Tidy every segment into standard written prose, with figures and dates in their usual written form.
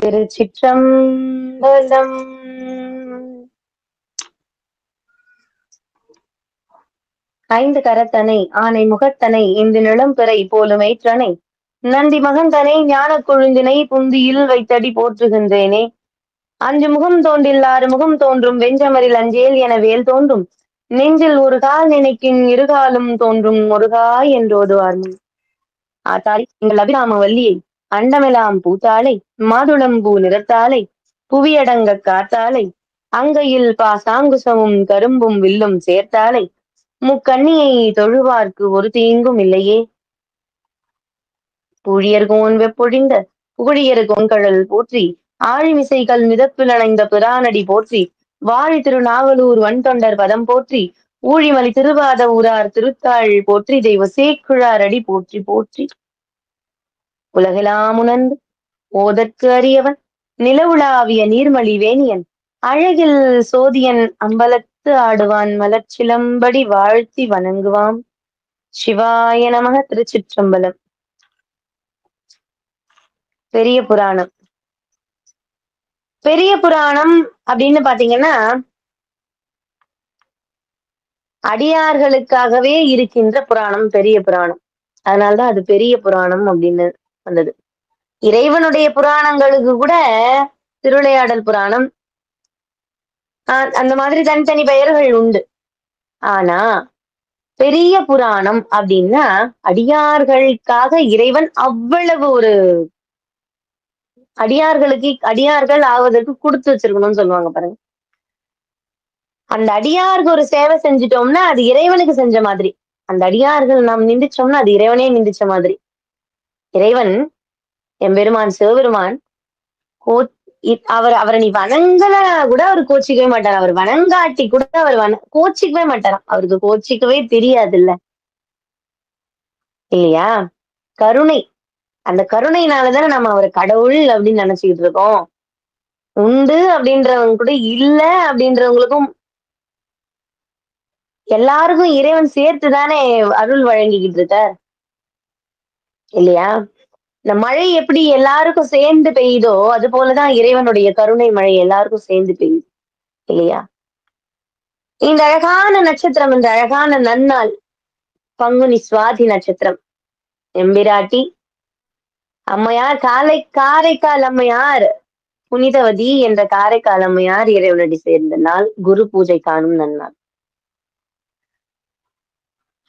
திருச்சிற்றம்பலம். ஐந்து கரத்தனை ஆனை முகத்தனை இந்து நிலம்பிறை போலுமேற்றனை நந்தி மகந்தனை ஞானக் கொழுந்தினை புந்தியில் வைத்தடி போற்றுகின்றேனே. அஞ்சு முகம் தோன்றில் ஆறு முகம் தோன்றும் வெஞ்சமரில் அஞ்சேல் என வேல் தோன்றும் நெஞ்சில் ஒரு கால் நினைக்கின் இருகாலும் தோன்றும் முருகாய் என்றோதுவார். ஆத்தாளை எங்கள் அபிராம வல்லியை அண்டமெலாம் பூத்தாளை மாதுளம்பூ நிறத்தாளை புவியடங்க காத்தாளை அங்கையில் பாசாங்குசமும் கரும்பும் வில்லும் சேர்த்தாளை முக்கண்ணியை தொழுவார்க்கு ஒரு தீங்கும் இல்லையே. புழியர்கோன் வெப்பொழிந்த புகழியர்கோன் கழல் போற்றி ஆழிமிசைகள் மிதப்பில் அணைந்த பிரானடி போற்றி வாழி திருநாவலூர் வன்தொண்டர் பதம் போற்றி ஊழிமலி திருவாத ஊரார் திருத்தாள் போற்றி தெய்வ சேக்குழாரடி போற்றி போற்றி. உலகெலாம் உணர்ந்து ஓதற்கு அறியவன் நிலவுலாவிய நீர்மலி வேணியன் அழகில் சோதியன் அம்பலத்து ஆடுவான் மலர்ச்சிலம்படி வாழ்த்தி வணங்குவாம். சிவாய நமக. திருச்சிற்றம்பலம். பெரிய புராணம். பெரிய புராணம் அப்படின்னு பாத்தீங்கன்னா அடியார்களுக்காகவே இருக்கின்ற புராணம் பெரிய புராணம். அதனால்தான் அது பெரிய புராணம் அப்படின்னு வந்தது. இறைவனுடைய புராணங்களுக்கு கூட திருவிளையாடல் புராணம் அந்த மாதிரி தனித்தனி பெயர்கள் உண்டு. ஆனா பெரிய புராணம் அப்படின்னா அடியார்களுக்காக இறைவன் அவ்வளவு ஒரு அடியார்கள் ஆவதற்கு கொடுத்து வச்சிருக்கணும்னு சொல்லுவாங்க பாருங்க. அந்த அடியாருக்கு ஒரு சேவை செஞ்சிட்டோம்னா அது இறைவனுக்கு செஞ்ச மாதிரி. அந்த அடியார்கள் நாம் நிந்திச்சோம்னா அது இறைவனே நிந்திச்ச மாதிரி. இறைவன் எம்பெருமான் சிவபெருமான் அவரை நீ வணங்கல கூட அவர் கோச்சிக்கவே மாட்டார். அவர் வணங்காட்டி கூட அவர் கோச்சிக்கவே மாட்டாராம். அவருக்கு கோச்சிக்கவே தெரியாது இல்லையா? கருணை. அந்த கருணையினாலதானே நம்ம அவர் கடவுள் அப்படின்னு நினைச்சுக்கிட்டு இருக்கோம். உண்டு அப்படின்றவங்க கூட இல்ல அப்படின்றவங்களுக்கும் எல்லாருக்கும் இறைவன் சேர்த்துதானே அருள் வழங்கிக்கிட்டு இருக்கார் இல்லையா? இந்த மழை எப்படி எல்லாருக்கும் சேர்ந்து பெய்யுதோ அது போலதான் இறைவனுடைய கருணை மழை எல்லாருக்கும் சேர்ந்து பெய்யுது இல்லையா? இந்த அழகான நட்சத்திரம், இந்த அழகான நன்னாள் பங்குனி சுவாதி நட்சத்திரம், எம்பிராட்டி அம்மையார் காரைக்கால் அம்மையார் புனிதவதி என்ற காரைக்கால் அம்மையார் இறைவனடி சேர்ந்த நாள், குரு பூஜை காணும் நன்னாள்.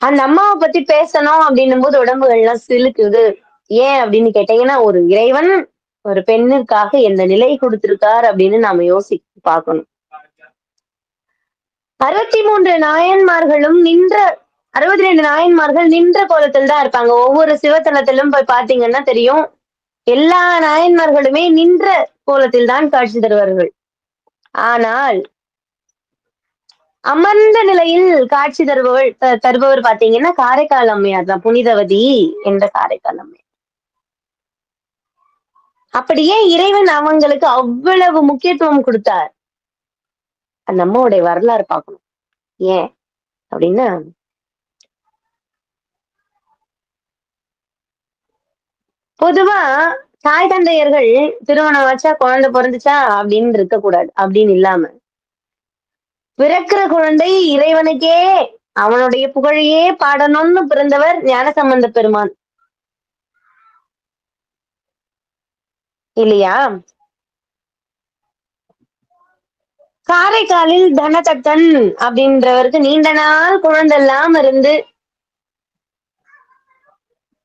அந்த அம்மாவை பத்தி பேசணும் அப்படின்னும் போது உடம்புகள்லாம் சிலுக்குது. ஏன் அப்படின்னு கேட்டீங்கன்னா, ஒரு இறைவன் ஒரு பெண்ணிற்காக எந்த நிலை கொடுத்திருக்கார் அப்படின்னு நாம யோசிச்சு பார்க்கணும். 63 நாயன்மார்களும் 62 நாயன்மார்கள் நின்ற கோலத்தில் தான் இருப்பாங்க. ஒவ்வொரு சிவத்தலத்திலும் போய் பாத்தீங்கன்னா தெரியும், எல்லா நாயன்மார்களுமே நின்ற கோலத்தில் தான் காட்சி தருவார்கள். ஆனால் அமர்ந்த நிலையில் காட்சி தருபவர் பாத்தீங்கன்னா காரைக்கால் அம்மையார் தான், புனிதவதி என்ற காரைக்கால் அம்மையார். அப்படியே இறைவன் அவங்களுக்கு அவ்வளவு முக்கியத்துவம் கொடுத்தார். அந்த அம்மாவுடைய வரலாறு பார்க்கணும். ஏன் அப்படின்னா, பொதுவா தாய் தந்தையர்கள் திருமணம் வச்சா குழந்தை பிறந்துச்சா அப்படின்னு இருக்கக்கூடாது. அப்படின்னு இல்லாம பிறக்கிற குழந்தை இறைவனுக்கே அவனுடைய புகழையே பாடணும்னு பிறந்தவர் ஞானசம்பந்த பெருமான் இல்லையா? காரைக்காலில் தனதத்தன் அப்படின்றவருக்கு நீண்ட நாள் குழந்தை எல்லாம் இருந்து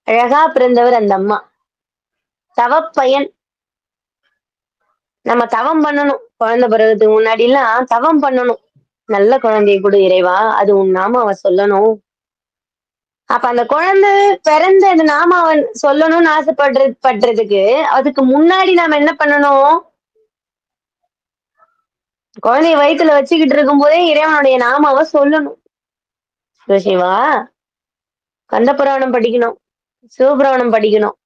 அழகா பிறந்தவர் அந்த அம்மா. தவப்பயன். நம்ம தவம் பண்ணணும். குழந்தை பிறகுறதுக்கு முன்னாடி எல்லாம் தவம் பண்ணணும். நல்ல குழந்தைய கூட இறைவா, அது உன் நாம அவன் சொல்லணும். அப்ப அந்த குழந்தை பிறந்த அந்த நாம அவன் சொல்லணும்னு ஆசைப்படுறதுக்கு அதுக்கு முன்னாடி நாம என்ன பண்ணணும்? குழந்தைய வயிற்றுல வச்சுக்கிட்டு இருக்கும் போதே இறைவனுடைய நாமாவை சொல்லணும். சிவா, கந்த புராணம் படிக்கணும், சிவபுராணம் படிக்கணும்,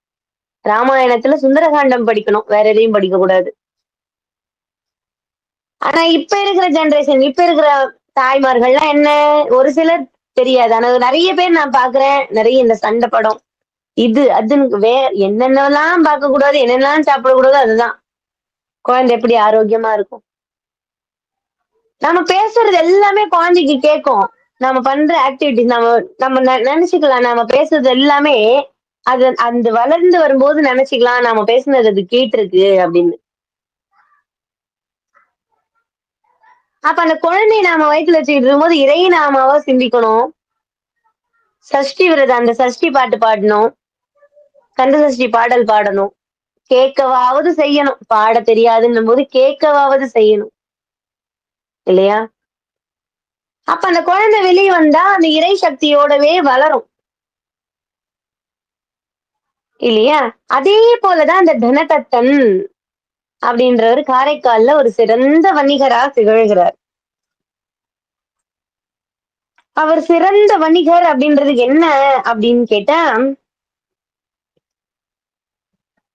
ராமாயணத்துல சுந்தரகாண்டம் படிக்கணும், வேற எதையும் படிக்க கூடாது. ஆனா இப்ப இருக்கிற ஜெனரேஷன், இப்ப இருக்கிற தாய்மார்கள்லாம் என்ன, ஒரு சிலர் தெரியாது. ஆனா நிறைய பேர் நான் பாக்குறேன், நிறைய இந்த சண்டை படம் இது அதுன்னு என்னென்னலாம் பார்க்க கூடாது, என்னென்னலாம் சாப்பிடக்கூடாது அதுதான். குழந்தை எப்படி ஆரோக்கியமா இருக்கும்? நம்ம பேசுறது எல்லாமே குழந்தைக்கு கேட்கும். நம்ம பண்ற ஆக்டிவிட்டீஸ் நம்ம நம்ம நினைச்சுக்கலாம். நம்ம பேசுறது எல்லாமே அது அந்த வளர்ந்து வரும்போது நினைச்சுக்கலாம். நாம பேசுனது அது கேட்டிருக்கு அப்படின்னு. அப்ப அந்த குழந்தைய நாம வயித்துல வச்சுக்கிட்டு இருக்கும்போது இறை நாமாவா சிந்திக்கணும். சஷ்டி விரதம் அந்த சஷ்டி பாட்டு பாடணும். கந்த சஷ்டி பாடல் பாடணும். கேட்கவாவது செய்யணும். பாட தெரியாதுன்னும் போது கேட்கவாவது செய்யணும். இல்லையா? அப்ப அந்த குழந்தை வெளிய வந்தா அந்த இறை சக்தியோடவே வளரும். இல்லையா? அதே போலதான் அந்த தனதத்தன் அப்படின்றவரு காரைக்கால்ல ஒரு சிறந்த வணிகரா திகழ்கிறார். அவர் சிறந்த வணிகர் அப்படின்றது என்ன அப்படின்னு கேட்டா,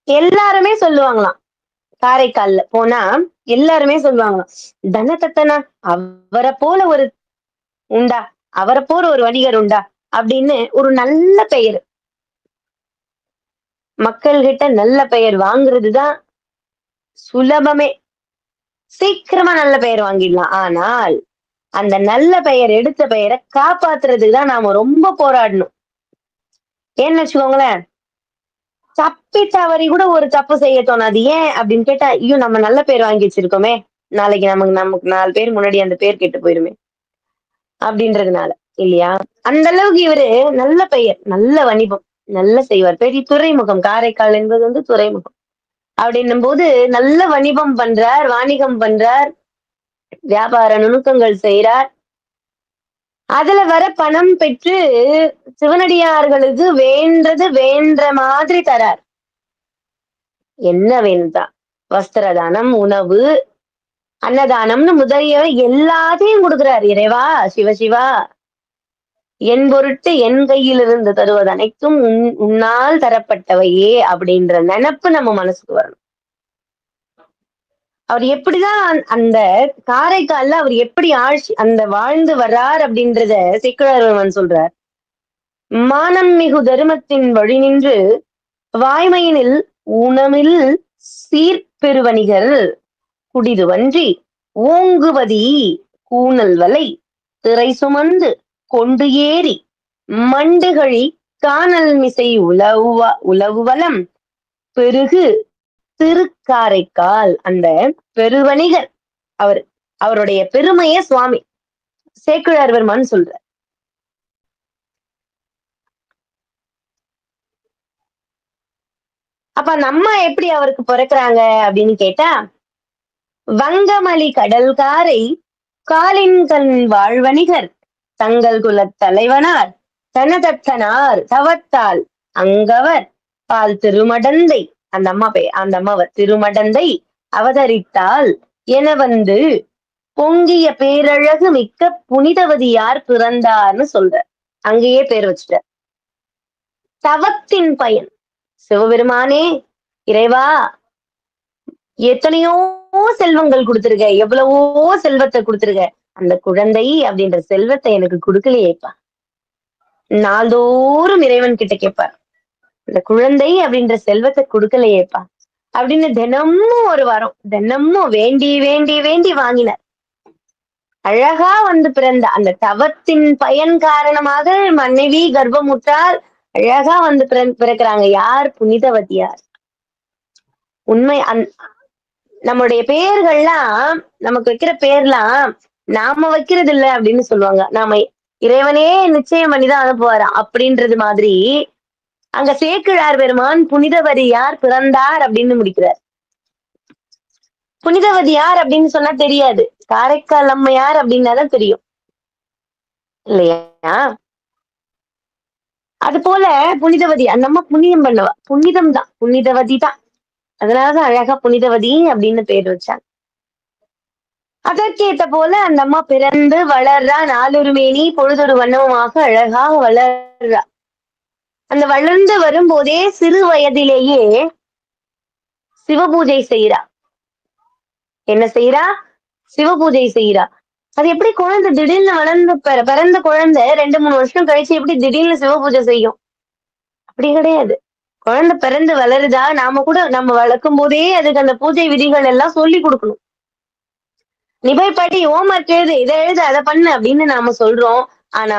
எல்லாருமே சொல்லுவாங்களாம். காரைக்கால்ல போனா எல்லாருமே சொல்லுவாங்களாம். தனதத்தனா அவரை போல ஒரு உண்டா? அவரை போல ஒரு வணிகர் உண்டா? அப்படின்னு ஒரு நல்ல பெயர். மக்கள் கிட்ட நல்ல பெயர் வாங்குறதுதான் சுலபமே. சீக்கிரமா நல்ல பெயர் வாங்கிடலாம். ஆனால் அந்த நல்ல பெயர் எடுத்த பெயரை காப்பாத்துறதுக்கு தான் நாம ரொம்ப போராடணும். ஏன்னு வச்சுக்கோங்களேன், தப்பி தவறி கூட ஒரு தப்பு செய்ய தோணாது. ஏன் அப்படின்னு கேட்டா, ஐயோ நம்ம நல்ல பேர் வாங்கி வச்சிருக்கோமே, நாளைக்கு நமக்கு நமக்கு 4 பேர் முன்னாடி அந்த பேர் கெட்டு போயிருமே அப்படின்றதுனால இல்லையா? அந்த அளவுக்கு இவரு நல்ல பெயர், நல்ல வணிகம், நல்லா செய்வார். பெரிய துறைமுகம் காரைக்கால் என்பது வந்து துறைமுகம். அப்படின்னும் போது நல்ல வணிகம் பண்றார், வாணிகம் பண்றார், வியாபார நுணுக்கங்கள் செய்றார். அதுல வர பணம் பெற்று சிவனடியார்களுக்கு வேண்டது வேண்ட மாதிரி தரார். என்ன வேணுதா? வஸ்திர தானம், உணவு, அன்னதானம்னு முதலிய எல்லாத்தையும் கொடுக்கிறார். இறைவா, சிவசிவா, என் பொருட்டு என் கையிலிருந்து தருவது அனைத்தும் உன்னால் தரப்பட்டவையே அப்படின்ற நினைப்பு நம்ம மனசுக்கு வரணும். அவர் எப்படிதான் அந்த காரைக்கால்ல அவர் எப்படி ஆட்சி அந்த வாழ்ந்து வர்றார் அப்படின்றத சேக்கிழார் சொல்றார். மானம் மிகு தருமத்தின் வழி நின்று வாய்மையினில் ஊனமில் சீர்பெருவணிகர் குடிதுவன்றி ஓங்குவதி கூனல் வலை திரை சுமந்து கொண்டு ஏறி மண்டுகழி கானல் மிசை உலவுவலம் பெருகு திருக்காரைக்கால். அந்த பெருவணிகர் அவர் அவருடைய பெருமைய சுவாமி சேக்கிழார்வர்மான்னு சொல்ற. அப்ப அந்த அம்மா எப்படி அவருக்கு பிறக்குறாங்க அப்படின்னு கேட்டா, வங்கமலி கடல்காரை காலின் கண் வாழ்வணிகர் தங்கள் குலத் தலைவனார் தனதத்தனார் தவத்தால் அங்கவர் பால் திருமடந்தை அந்த அம்மாவர் திருமடந்தை அவதரித்தால் என வந்து பொங்கிய பேரழகு மிக்க புனிதவதி யார் பிறந்தார்னு சொல்ற. அங்கேயே பேர் வச்சுட்டார். தவத்தின் பயன் சிவபெருமானே, இறைவா, எத்தனையோ செல்வங்கள் கொடுத்திருக்க, எவ்வளவோ செல்வத்தை கொடுத்திருக்க, அந்த குழந்தை அப்படின்ற செல்வத்தை எனக்கு கொடுக்கலையேப்பா. நாள்தோறும் இறைவன் கிட்ட கேட்பார், அந்த குழந்தை அப்படின்ற செல்வத்தை கொடுக்கலையேப்பா அப்படின்னு தினமும் ஒரு வாரம் தினமும் வேண்டி வேண்டி வேண்டி வாங்கினார். அழகா வந்து பிறந்த அந்த தவத்தின் பயன் காரணமாக மனைவி கர்ப்பமுற்றால் அழகா வந்து பிறக்கிறாங்க. யார்? புனிதவதியார். உண்மை நம்முடைய பெயர்கள்லாம் நமக்கு வைக்கிற பெயர்லாம் நாம வைக்கிறது இல்ல அப்படின்னு சொல்லுவாங்க. நாம இறைவனே நிச்சயம் பண்ணிதான் அனுப்புவாராம் அப்படின்றது மாதிரி அங்க சேக்கிழார் பெருமான் புனிதவதி யார் பிறந்தார் அப்படின்னு முடிக்கிறார். புனிதவதி யார் அப்படின்னு சொன்னா தெரியாது. காரைக்கால் அம்மையார் அப்படின்னாதான் தெரியும் இல்லையா? அது போல புனிதவதி அந்த அம்மா புண்ணியம் பண்ணவா, புனிதம் தான், புனிதவதி தான். அதனாலதான் அழகா புனிதவதி அப்படின்னு பேர் வச்சாங்க. அதற்கேத்த போல அந்த அம்மா பிறந்து வளர்றா. நாளொரு மேனி பொழுதொரு வண்ணமாக அழகாக வளர்றா. அந்த வளர்ந்து வரும்போதே சிறு வயதிலேயே சிவபூஜை செய்யறா. என்ன செய்யறா? சிவபூஜை செய்யறா. அது எப்படி குழந்தை திடீர்னு வளர்ந்து பிறந்த குழந்தை 2-3 வருஷம் கழிச்சு எப்படி திடீர்னு சிவபூஜை செய்யும்? அப்படி கிடையாது. குழந்தை பிறந்து வளருதா, நாம கூட நம்ம வளர்க்கும் போதே அதுக்கு அந்த பூஜை விதிகள் எல்லாம் சொல்லி கொடுக்கணும். நீ போய் படி, ஹோம்வொர்க் எழுது, இதை எழுது, அதை பண்ணு அப்படின்னு நாம சொல்றோம். ஆனா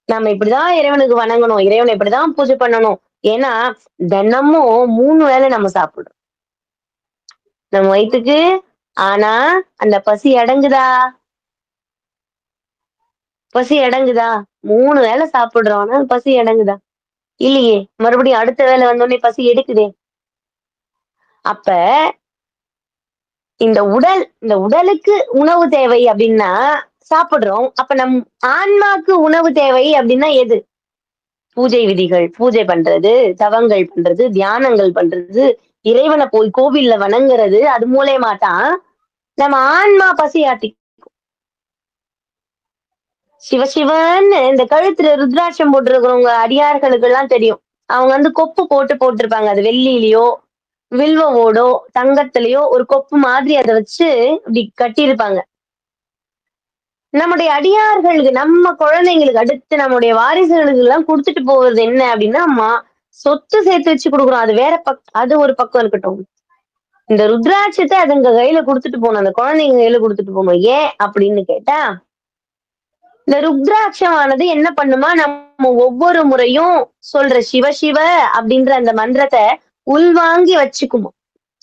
நம்ம இப்படிதான் இறைவனுக்கு வணங்கணும், இறைவனை இப்படிதான் பூஜை பண்ணணும். ஏன்னா தினமும் 3 வேளை நம்ம சாப்பிடுறோம் நம்ம வயித்துக்கு. ஆனா அந்த பசி அடங்குதா? பசி அடங்குதா? 3 வேளை சாப்பிடுறோம், ஆனா பசி அடங்குதா? இல்லையே. மறுபடியும் அடுத்த வேளை வந்தோடனே பசி எடுக்குதே. அப்ப இந்த உடலுக்கு உணவு தேவை அப்படின்னா சாப்பிடுறோம். அப்ப நம் ஆன்மாக்கு உணவு தேவை அப்படின்னா எது? பூஜை விதிகள், பூஜை பண்றது, தவங்கள் பண்றது, தியானங்கள் பண்றது, இறைவனை போய் கோவில்ல வணங்குறது, அது மூலியமா தான் நம்ம ஆன்மா பசியாத்தி. சிவசிவன்னு இந்த கழுத்துல ருத்ராட்சம் போட்டிருக்கிறவங்க அடியார்களுக்கு எல்லாம் தெரியும். அவங்க கொப்பு போட்டிருப்பாங்க. அது வெள்ளியிலயோ வில்வவோடோ தங்கத்திலயோ ஒரு கொப்பு மாதிரி அதை வச்சு இப்படி கட்டியிருப்பாங்க. நம்முடைய அடியார்களுக்கு, நம்ம குழந்தைங்களுக்கு, அடுத்து நம்முடைய வாரிசுகளுக்கு எல்லாம் கொடுத்துட்டு போவது என்ன அப்படின்னா, சொத்து சேர்த்து வச்சு கொடுக்குறோம். அது வேற அது ஒரு பக்கம் இருக்கட்டும். இந்த ருத்ராட்சத்தை அதுங்க கையில கொடுத்துட்டு போகணும், அந்த குழந்தைங்க கையில கொடுத்துட்டு போகணும். ஏன் அப்படின்னு கேட்டா, இந்த ருத்ராட்சமானது என்ன பண்ணுமா, நம்ம ஒவ்வொரு முறையும் சொல்ற சிவ சிவ அப்படின்ற அந்த மந்திரத்தை உள்வாங்கி வச்சுக்குமா.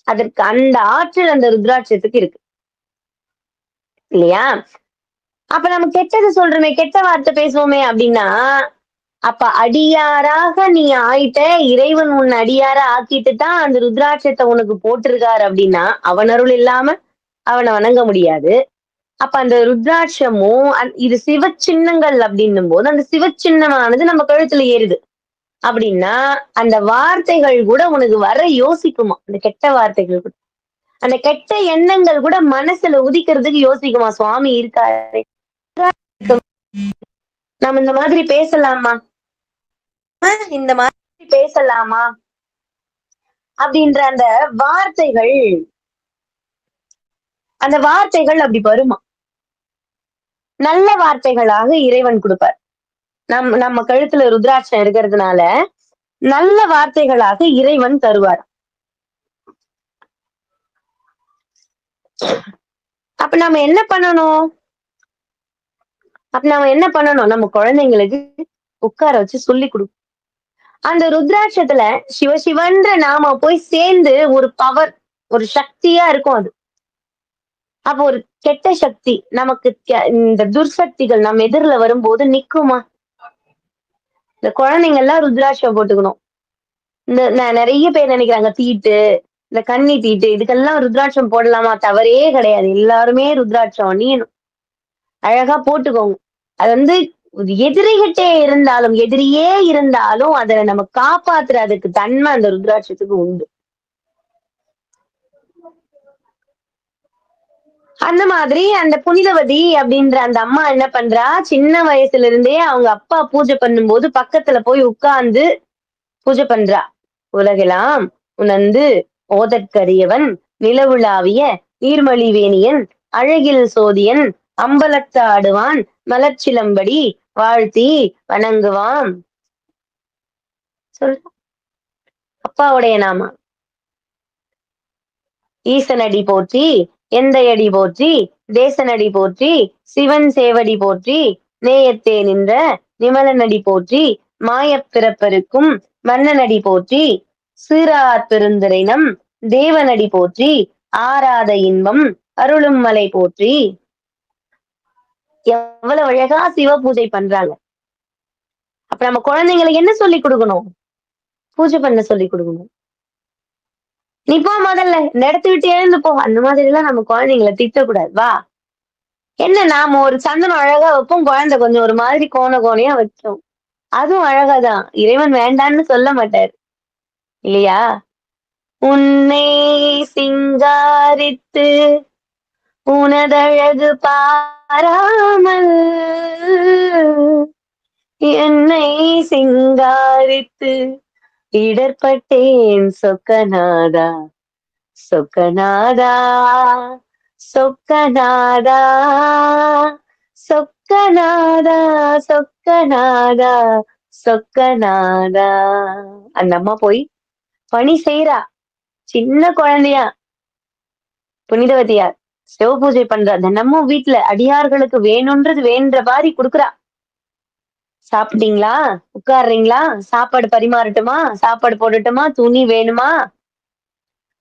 அதற்கு அந்த ஆற்றல் அந்த ருத்ராட்சத்துக்கு இருக்கு இல்லையா? அப்ப நம்ம கெட்டது சொல்றோமே, கெட்ட வார்த்தை பேசுவோமே அப்படின்னா, அப்ப அடியாராக நீ ஆயிட்ட, இறைவன் உன் அடியாரா ஆக்கிட்டு தான் அந்த ருத்ராட்சத்தை உனக்கு போட்டிருக்காரு அப்படின்னா, அவன் அருள் இல்லாம அவனை வணங்க முடியாது. அப்ப அந்த ருத்ராட்சமும் இது சிவ சின்னங்கள் அப்படின்னும் போது, அந்த சிவ சின்னமானது நம்ம கழுத்துல ஏறுது அப்படின்னா, அந்த வார்த்தைகள் கூட உனக்கு வர யோசிக்குமா, அந்த கெட்ட வார்த்தைகள் கூட, அந்த கெட்ட எண்ணங்கள் கூட மனசுல உதிக்கிறதுக்கு யோசிக்குமா. சுவாமி இருக்காரு, நம்ம இந்த மாதிரி பேசலாமா, இந்த மாதிரி பேசலாமா அப்படின்ற அந்த வார்த்தைகள், அந்த வார்த்தைகள் அப்படி வருமா. நல்ல வார்த்தைகளாக இறைவன் கொடுப்பார். நம்ம கழுத்துல ருத்ராட்சம் இருக்கிறதுனால நல்ல வார்த்தைகளாக இறைவன் தருவார். அப்ப நம்ம என்ன பண்ணணும்? நம்ம குழந்தைங்களுக்கு உட்கார வச்சு சொல்லி கொடுக்கணும். அந்த ருத்ராட்சத்துல சிவசிவன்ற நாம போய் சேர்ந்து ஒரு பவர், ஒரு சக்தியா இருக்கும் அது. அப்ப ஒரு கெட்ட சக்தி நமக்கு, இந்த துர்சக்திகள் நம்ம எதிரில வரும்போது நிக்குமா? இந்த குழந்தைங்க எல்லாம் ருத்ராட்சம் போட்டுக்கணும். இந்த நிறைய பேர் நினைக்கிறாங்க தீட்டு, இந்த கன்னி தீட்டு, இதுக்கெல்லாம் ருத்ராட்சம் போடலாமா? தவறே கிடையாது. எல்லாருமே ருத்ராட்சம் அணியணும், அழகா போட்டுக்கோங்க. அது எதிரிகிட்டே இருந்தாலும், எதிரியே இருந்தாலும் அதை நம்ம காப்பாத்துறதுக்கு தன்மை அந்த ருத்ராட்சத்துக்கு உண்டு. அந்த மாதிரி அந்த புனிதவதி அப்படின்ற அந்த அம்மா என்ன பண்றா, சின்ன வயசுல இருந்தே அவங்க அப்பா பூஜை பண்ணும்போது பக்கத்துல போய் உட்கார்ந்து பூஜை பண்றா. உலகெல்லாம் உணர்ந்து ஓதற்கரியவன் நிலவுலாவிய நீர்மலி வேணியன் அழகில் சோதியன் அம்பலத்து ஆடுவான் மலர்ச்சிலம்படி வாழ்த்தி வணங்குவான். சொல், அப்பாவுடைய நாமா. ஈசனடி போற்றி, எந்தையடி போற்றி, தேசனடி போற்றி, சிவன் சேவடி போற்றி, நேயத்தே நின்ற நிமலனடி போற்றி, மாயப் பிறப்பருக்கும் மன்னனடி போற்றி, சீரார் பெருந்திரைனம் தேவனடி போற்றி, ஆராத இன்பம் அருளும் மலை போற்றி. எவ்வளவு அழகா சிவ பூஜை பண்றாங்க. அப்ப நம்ம குழந்தைங்களுக்கு என்ன சொல்லி கொடுக்கணும்? பூஜை பண்ண சொல்லி கொடுக்கணும். நீ போ, முதல்ல இந்த இடத்த விட்டு எழுந்து போ, அந்த மாதிரி எல்லாம் நம்ம குழந்தைங்களை திட்டக்கூடாது. வா, என்ன நாம ஒரு சந்தனம் அழகா வைப்போம், குழந்தை கொஞ்சம் ஒரு மாதிரி கோணையா வைக்கும், அதுவும் அழகாதான். இறைவன் வேண்டான்னு சொல்ல மாட்டாரு இல்லையா? உன்னை சிங்காரித்து உனதழகு பாராமல் என்னை சிங்காரித்து இடர்பட்டேன் சொக்கநாதா, சொக்கநாதா, சொக்கநாதா, சொக்கநாதா, சொக்கநாதா, சொக்கநாதா. அந்த அம்மா போய் பணி செய்றா. சின்ன குழந்தையா புனிதவதியார். சிவ பூஜை பண்றா. தினமும் வீட்ல அடியார்களுக்கு வேணும்ன்றது வேண்ட மாரி குடுக்குறா. சாப்பிட்டீங்களா? உட்கார்றீங்களா? சாப்பாடு பரிமாறட்டுமா? சாப்பாடு போடட்டுமா? துணி வேணுமா?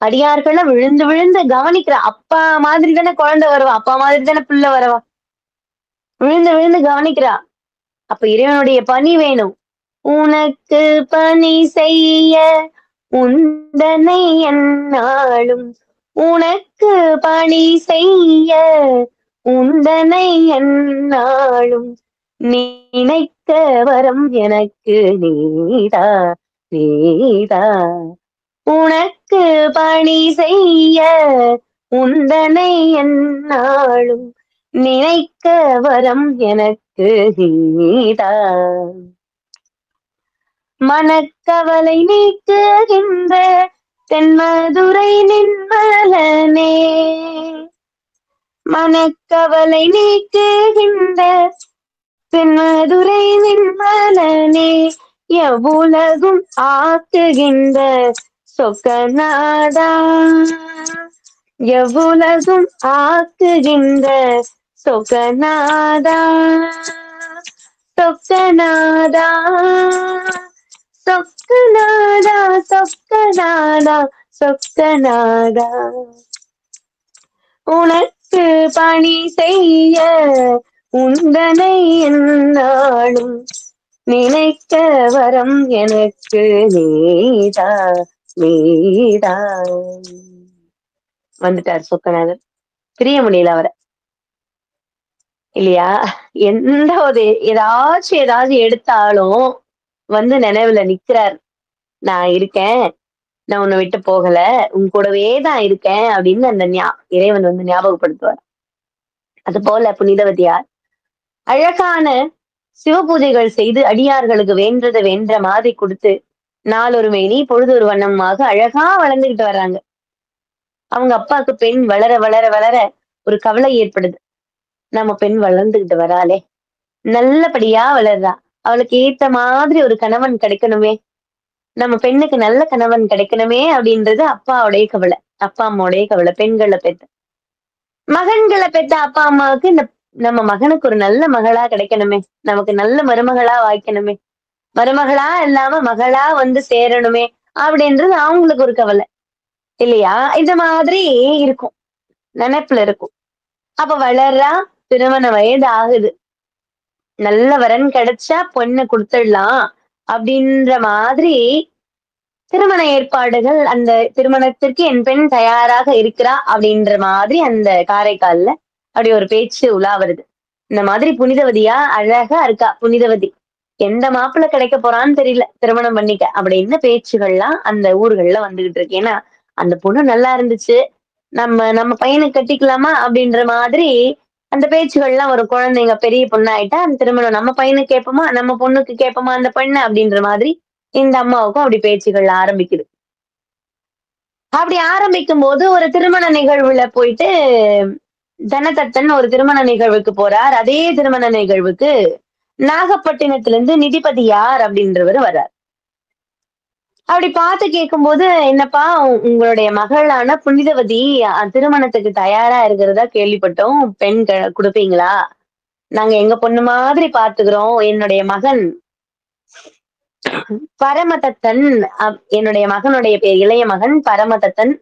அடியார்கள விழுந்து விழுந்து கவனிக்கிறா. அப்பா மாதிரி தானே குழந்தை வருவா. அப்பா மாதிரி தானே பிள்ளை வருவா. விழுந்து விழுந்து கவனிக்கிறா. அப்ப இறைவனுடைய பணி வேணும். உனக்கு பணி செய்ய உந்தனை எந்நாளும் உனக்கு பணி செய்ய உந்தனை எந்நாளும் நினைக்க வரம் எனக்கு நீதா நீதா உனக்கு பணி செய்ய உந்தனை எந்நாளும் நினைக்க வரம் எனக்கு நீதா மனக்கவலை நீக்குகின்ற தென்மதுரை நின்மலனே மனக்கவலை நீக்குகின்ற தென்மதுரை நின்மலனே எவ்வுலகும் ஆக்குகின்ற சொக்கநாதா எவ்வுலகும் ஆக்குகின்ற சொக்கநாதா சொக்கநாதா சொக்கநாதா சொக்கநாதா சொக்கநாதா உனக்கு பணி செய்ய உந்தனை எந்நாளும் நினைக்க வரம் எனக்கு நீதா நீதா வந்துட்டார் சொக்கநாதர். பிரிய முடியல அவரை இல்லையா? எந்த ஒரு ஏதாச்சும் எடுத்தாலும் வந்து நினைவுல நிக்கிறார். நான் இருக்கேன். நான் உன்னை விட்டு போகல. உன் கூடவே தான் இருக்கேன் அப்படின்னு அந்த இறைவன் வந்து ஞாபகப்படுத்துவார். அது போல புனிதவதியார் அழகான சிவபூஜைகள் செய்து அடியார்களுக்கு வேண்டதை வேண்ட மாதிரி கொடுத்து நாளொரு மேனி பொழுதொரு வண்ணமாக அழகா வளர்ந்துகிட்டு வர்றாங்க. அவங்க அப்பாவுக்கு பெண் வளர வளர வளர ஒரு கவலை ஏற்படுது. நம்ம பெண் வளர்ந்துகிட்டு வராளே, நல்லபடியா வளர்றா. அவளுக்கு ஏத்த மாதிரி ஒரு கணவன் கிடைக்கணுமே. நம்ம பெண்ணுக்கு நல்ல கணவன் கிடைக்கணுமே அப்படின்றது அப்பாவுடைய கவலை. அப்பா அம்மாவுடைய கவலை. பெண்களை பெத்த மகன்களை பெத்த அப்பா அம்மாவுக்கு நம்ம மகனுக்கு ஒரு நல்ல மகளா கிடைக்கணுமே. நமக்கு நல்ல மருமகளா வாய்க்கணுமே. மருமகளா இல்லாம மகளா வந்து சேரணுமே அப்படின்றது அவங்களுக்கு ஒரு கவலை. இல்லையா? இந்த மாதிரி இருக்கும். நினைப்புல இருக்கும். அப்ப வளர்றா, திருமண வயது ஆகுது. நல்ல வரன் கிடைச்சா பொண்ணு குடுத்துடலாம் அப்படின்ற மாதிரி திருமண ஏற்பாடுகள் அந்த திருமணத்திற்கு என் பெண் தயாராக இருக்கிறா அப்படின்ற மாதிரி அந்த காரைக்கால்ல அப்படி ஒரு பேச்சு உலா வருது. இந்த மாதிரி புனிதவதியா அழகா இருக்கா புனிதவதி. எந்த மாப்பிள்ளை கிடைக்க போறான்னு தெரியல திருமணம் பண்ணிக்க அப்படின்னு பேச்சுகள்லாம் அந்த ஊர்கள்ல வந்துகிட்டு இருக்கு. ஏன்னா அந்த பொண்ணு நல்லா இருந்துச்சு. நம்ம நம்ம பையனுக்கு கட்டிக்கலாமா அப்படின்ற மாதிரி அந்த பேச்சுகள்லாம் வரும். குழந்தைங்க பெரிய பொண்ணாயிட்டா அந்த திருமணம் நம்ம பையனுக்கு கேட்போமா, நம்ம பொண்ணுக்கு கேட்போமா அந்த பெண்ணு அப்படின்ற மாதிரி இந்த அம்மாவுக்கும் அப்படி பேச்சுகள் ஆரம்பிக்குது. அப்படி ஆரம்பிக்கும் போது ஒரு திருமண நிகழ்வுல போயிட்டு தனதத்தன் ஒரு திருமண நிகழ்வுக்கு போறார். அதே திருமண நிகழ்வுக்கு நாகப்பட்டினத்துல இருந்து நிதிபதியார் அப்படின்றவர் வர்றார். அப்படி பார்த்து கேட்கும்போது, என்னப்பா உங்களுடைய மகளான புனிதவதி திருமணத்துக்கு தயாரா இருக்கிறதா கேள்விப்பட்டோம். பெண் குடுப்பீங்களா? நாங்க எங்க பொண்ணு மாதிரி பார்த்துக்கிறோம். என்னுடைய மகன் பரமதத்தன் என்னுடைய மகனுடைய பேர் இளைய மகன் பரமதத்தன்.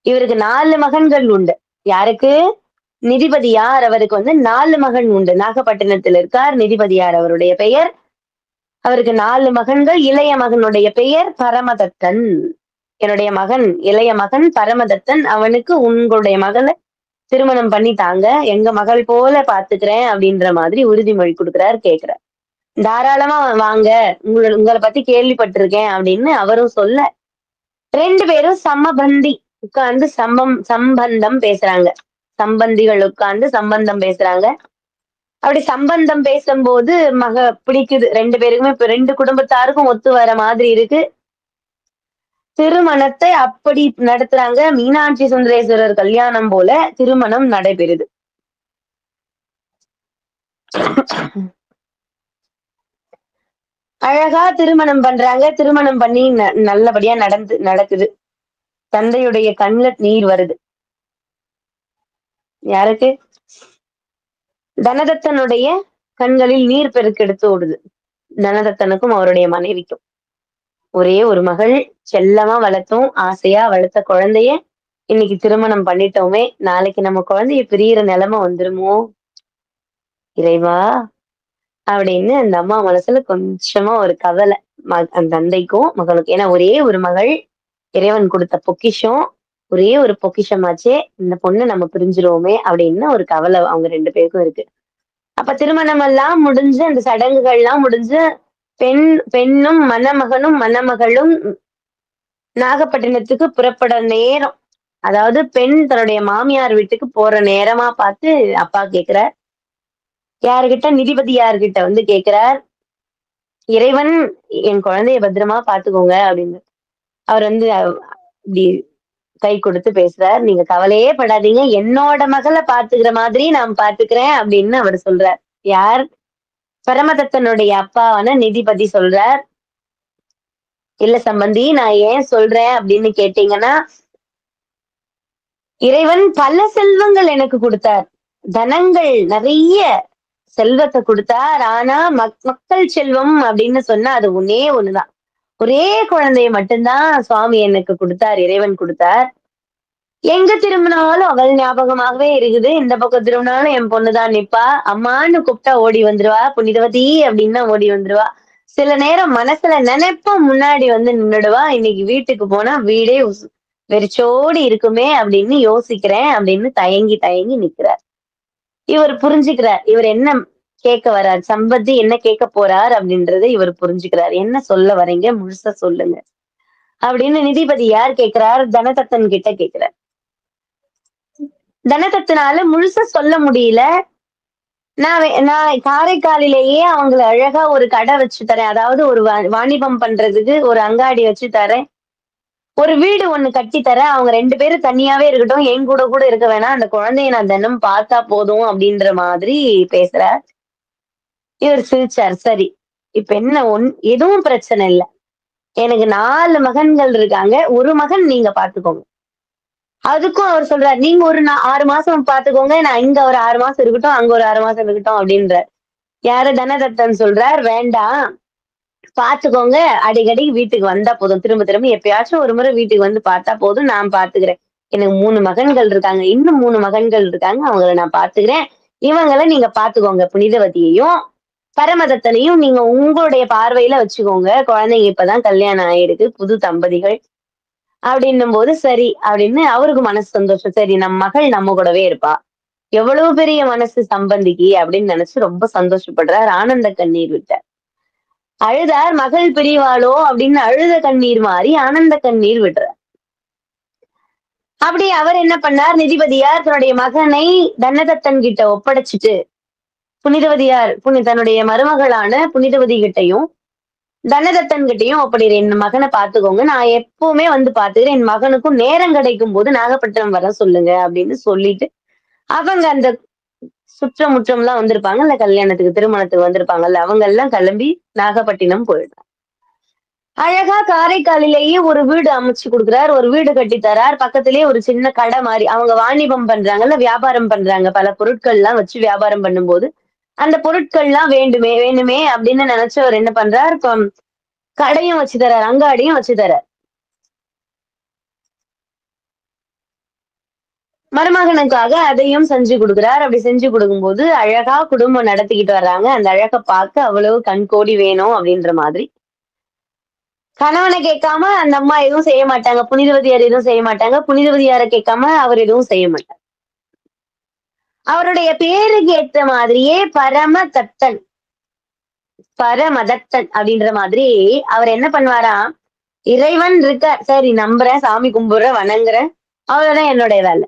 இவருக்கு 4 மகன்கள் உண்டு. யாருக்கு? நிதிபதியார் அவருக்கு வந்து 4 மகன் உண்டு. நாகப்பட்டினத்தில் இருக்கார் நிதிபதியார் அவருடைய பெயர். அவருக்கு 4 மகன்கள். இளைய மகனுடைய பெயர் பரமதத்தன். என்னுடைய மகன் இளைய மகன் பரமதத்தன். அவனுக்கு உங்களுடைய மகளை திருமணம் பண்ணி தாங்க. எங்க மகள் போல பாத்துக்கிறேன் அப்படின்ற மாதிரி உறுதிமொழி கொடுக்கிறார் கேட்கிறார். தாராளமா வாங்க. உங்களை பத்தி கேள்விப்பட்டிருக்கேன் அப்படின்னு அவரும் சொல்ல 2 பேரும் சமபந்தி உட்கார்ந்து சம்பந்தம் பேசுறாங்க. சம்பந்திகள் உட்கார்ந்து சம்பந்தம் பேசுறாங்க. அப்படி சம்பந்தம் பேசும்போது பிடிக்குது 2 பேருக்குமே. இப்ப 2 குடும்பத்தாருக்கும் ஒத்து வர மாதிரி இருக்கு. திருமணத்தை அப்படி நடத்துறாங்க. மீனாட்சி சுந்தரேஸ்வரர் கல்யாணம் போல திருமணம் நடைபெறுது. அழகா திருமணம் பண்றாங்க. திருமணம் பண்ணி நல்லபடியா நடக்குது. தந்தையுடைய கண்ல நீர் வருது. யாருக்கு? தனதத்தனுடைய கண்களில் நீர் பெருக்கெடுத்து ஓடுது. தனதத்தனுக்கும் அவருடைய மனைவிக்கும். ஒரே ஒரு மகள், செல்லமா வளர்த்தோம், ஆசையா வளர்த்த குழந்தைய இன்னைக்கு திருமணம் பண்ணிட்டோமே, நாளைக்கு நம்ம குழந்தைய பிரியிற நிலைமை வந்துருமோ? இறைவா! அப்படின்னு அந்த அம்மா மனசுல கொஞ்சமா ஒரு கவலை. அந்த தந்தைக்கும், மகளுக்கும். ஏன்னா ஒரே ஒரு மகள், இறைவன் குடுத்த பொக்கிஷம். ஒரே ஒரு பொக்கிஷமாச்சே, இந்த பொண்ண நம்ம பிரிஞ்சுருவோமே அப்படின்னு ஒரு கவலை அவங்க 2 பேருக்கும் இருக்கு. அப்ப திருமணம் எல்லாம் முடிஞ்சு, அந்த சடங்குகள்லாம் முடிஞ்சு, பெண் பெண்ணும், மணமகனும், மணமகளும் நாகப்பட்டினத்துக்கு புறப்பட நேரம். அதாவது பெண் தன்னுடைய மாமியார் வீட்டுக்கு போற நேரமா பார்த்து அப்பா கேட்கிறார். யாருகிட்ட? நிதிபதியார்கிட்ட வந்து கேட்கிறார். இறைவன் என் குழந்தைய பத்திரமா பார்த்துக்கோங்க அப்படின்னு. அவர் வந்து இப்படி கை கொடுத்து பேசுறார். நீங்க கவலையே படாதீங்க. என்னோட மகள பார்த்துக்கிற மாதிரி நான் பார்த்துக்கிறேன் அப்படின்னு அவர் சொல்றார். யார்? பரமதத்தனுடைய அப்பாவான நிதிபதி சொல்றார். இல்ல சம்பந்தி, நான் ஏன் சொல்றேன் அப்படின்னு கேட்டீங்கன்னா, இறைவன் பல செல்வங்கள் எனக்கு குடுத்தார். தனங்கள் நிறைய செல்வத்த குடுத்தார். ஆனா மக்கள் செல்வம் அப்படின்னு சொன்னா அது ஒண்ணே ஒண்ணுதான். ஒரே குழந்தைய மட்டும் தான் சுவாமி எனக்கு குடுத்தார். இறைவன் குடுத்தார். எங்க திரும்பினாலும் அவள் ஞாபகமாகவே இருக்குது. இந்த பக்கம் திரும்பினாலும் என் பொண்ணுதான் நிப்பா. அம்மான்னு கூப்பிட்டா ஓடி வந்துருவா. புனிதவதி அப்படின்னா ஓடி வந்துருவா. சில நேரம் மனசுல நினைப்ப முன்னாடி வந்து நின்னுடுவா. இன்னைக்கு வீட்டுக்கு போனா வீடே வெறிச்சோடி இருக்குமே அப்படின்னு யோசிக்கிறேன் அப்படின்னு தயங்கி தயங்கி நிக்கிறார். இவர் புரிஞ்சுக்கிறார். இவர் என்ன கேட்க வர்றார்? சம்பந்தி என்ன கேட்க போறார் அப்படின்றத இவர் புரிஞ்சுக்கிறார். என்ன சொல்ல வர்றீங்க? முழுசா சொல்லுங்க. அப்படின்னு நிதிபதி யார் கேட்கிறார்? தனதத்தன் கிட்ட கேட்கிறார். தனதத்தனால முழுசா சொல்ல முடியல. நான் காரைக்காலிலேயே அவங்கள அழகா ஒரு கடை வச்சு தரேன். அதாவது ஒரு வாணிபம் பண்றதுக்கு ஒரு அங்காடி வச்சு தரேன். ஒரு வீடு ஒண்ணு கட்டி தரேன். அவங்க 2 பேரும் தனியாவே இருக்கட்டும். என் கூட கூட இருக்க வேணாம். அந்த குழந்தைய நான் தினம் பார்த்தா போதும் அப்படின்ற மாதிரி பேசுறார். இவர் சிரிச்சார். சரி. இப்ப என்ன எதுவும் பிரச்சனை இல்ல. எனக்கு 4 மகன்கள் இருக்காங்க. ஒரு மகன் நீங்க பார்த்துக்கோங்க. அதுக்கும் அவர் சொல்றாரு, நீங்க ஒரு 6 மாசம் பார்த்துக்கோங்க. நான் இங்க ஒரு 6 மாசம் இருக்கட்டும், அங்க ஒரு 6 மாசம் இருக்கட்டும் அப்படின்றார். யாரு? தனதத்தன் சொல்றார், வேண்டாம். பார்த்துக்கோங்க. அடிக்கடி வீட்டுக்கு வந்தா போதும். திரும்ப திரும்ப எப்பயாச்சும் ஒரு முறை வீட்டுக்கு வந்து பார்த்தா போதும். நான் பார்த்துக்கிறேன். எனக்கு 3 மகன்கள் இருக்காங்க. இன்னும் 3 மகன்கள் இருக்காங்க. அவங்கள நான் பார்த்துக்கிறேன். இவங்கள நீங்க பார்த்துக்கோங்க. புனிதவதியையும், பரமதத்தனையும் நீங்க உங்களுடைய பார்வையில வச்சுக்கோங்க. குழந்தைங்க இப்பதான் கல்யாணம் ஆயிருக்கு. புது தம்பதிகள். அப்படின்னும்போது சரி அப்படின்னு அவருக்கு மனசு சந்தோஷம். சரி நம்ம மகள் நம்ம கூடவே இருப்பா. எவ்வளவு பெரிய மனசு சம்பந்திக்கு அப்படின்னு நினைச்சு ரொம்ப சந்தோஷப்படுறார். ஆனந்த கண்ணீர் விட்டார். அழுதார். மகள் பிரிவாளோ அப்படின்னு அழுத கண்ணீர் மாறி ஆனந்த கண்ணீர் விடுறார். அப்படி அவர் என்ன பண்ணார்? நிதிபதியார் தன்னுடைய மகனை தனதத்தன் கிட்ட ஒப்படைச்சிட்டு புனிதவதியார் தன்னுடைய மருமகளான புனிதவதி கிட்டையும் தனதத்தன் கிட்டயும் ஒப்படைக்கிறேன். என் மகனை பாத்துக்கோங்க. நான் எப்பவுமே வந்து பாத்துக்கிறேன். என் மகனுக்கும் நேரம் கிடைக்கும் போது நாகப்பட்டினம் வர சொல்லுங்க அப்படின்னு சொல்லிட்டு அவங்க அந்த சுற்றம் முற்றம் எல்லாம் வந்திருப்பாங்கல்ல, கல்யாணத்துக்கு திருமணத்துக்கு வந்திருப்பாங்கல்ல, அவங்க எல்லாம் கிளம்பி நாகப்பட்டினம் போயிடுறாங்க. அழகா காரைக்காலிலேயே ஒரு வீடு அமைச்சு கொடுக்குறார். ஒரு வீடு கட்டி தரார். பக்கத்திலேயே ஒரு சின்ன கடை மாதிரி அவங்க வாணிபம் பண்றாங்கல்ல, வியாபாரம் பண்றாங்க. பல பொருட்கள் எல்லாம் வச்சு வியாபாரம் பண்ணும்போது அந்த பொருட்கள் எல்லாம் வேண்டுமே வேணுமே அப்படின்னு நினைச்சவர் என்ன பண்றார்? இப்ப கடையும் வச்சு தரார். அங்காடியும் வச்சு தரார். மருமகனுக்காக அதையும் செஞ்சு கொடுக்குறார். அப்படி செஞ்சு கொடுக்கும்போது அழகா குடும்பம் நடத்திக்கிட்டு வர்றாங்க. அந்த அழகை பார்க்க அவ்வளவு கண்கோடி வேணும் அப்படின்ற மாதிரி. கணவனை கேட்காம அந்த அம்மா எதுவும் செய்ய மாட்டாங்க. புனிதவதியார் எதுவும் செய்ய மாட்டாங்க. புனிதவதியார கேட்காம அவர் எதுவும் செய்ய மாட்டார். அவருடைய பேருக்கு ஏத்த மாதிரியே பரமதத்தன் அப்படின்ற மாதிரி அவர் என்ன பண்ணுவாராம்? இறைவன் இருக்கார். சரி நம்புறேன், சாமி கும்பிடுறேன், வணங்குறேன். அவ்வளவுதான் என்னுடைய வேலை.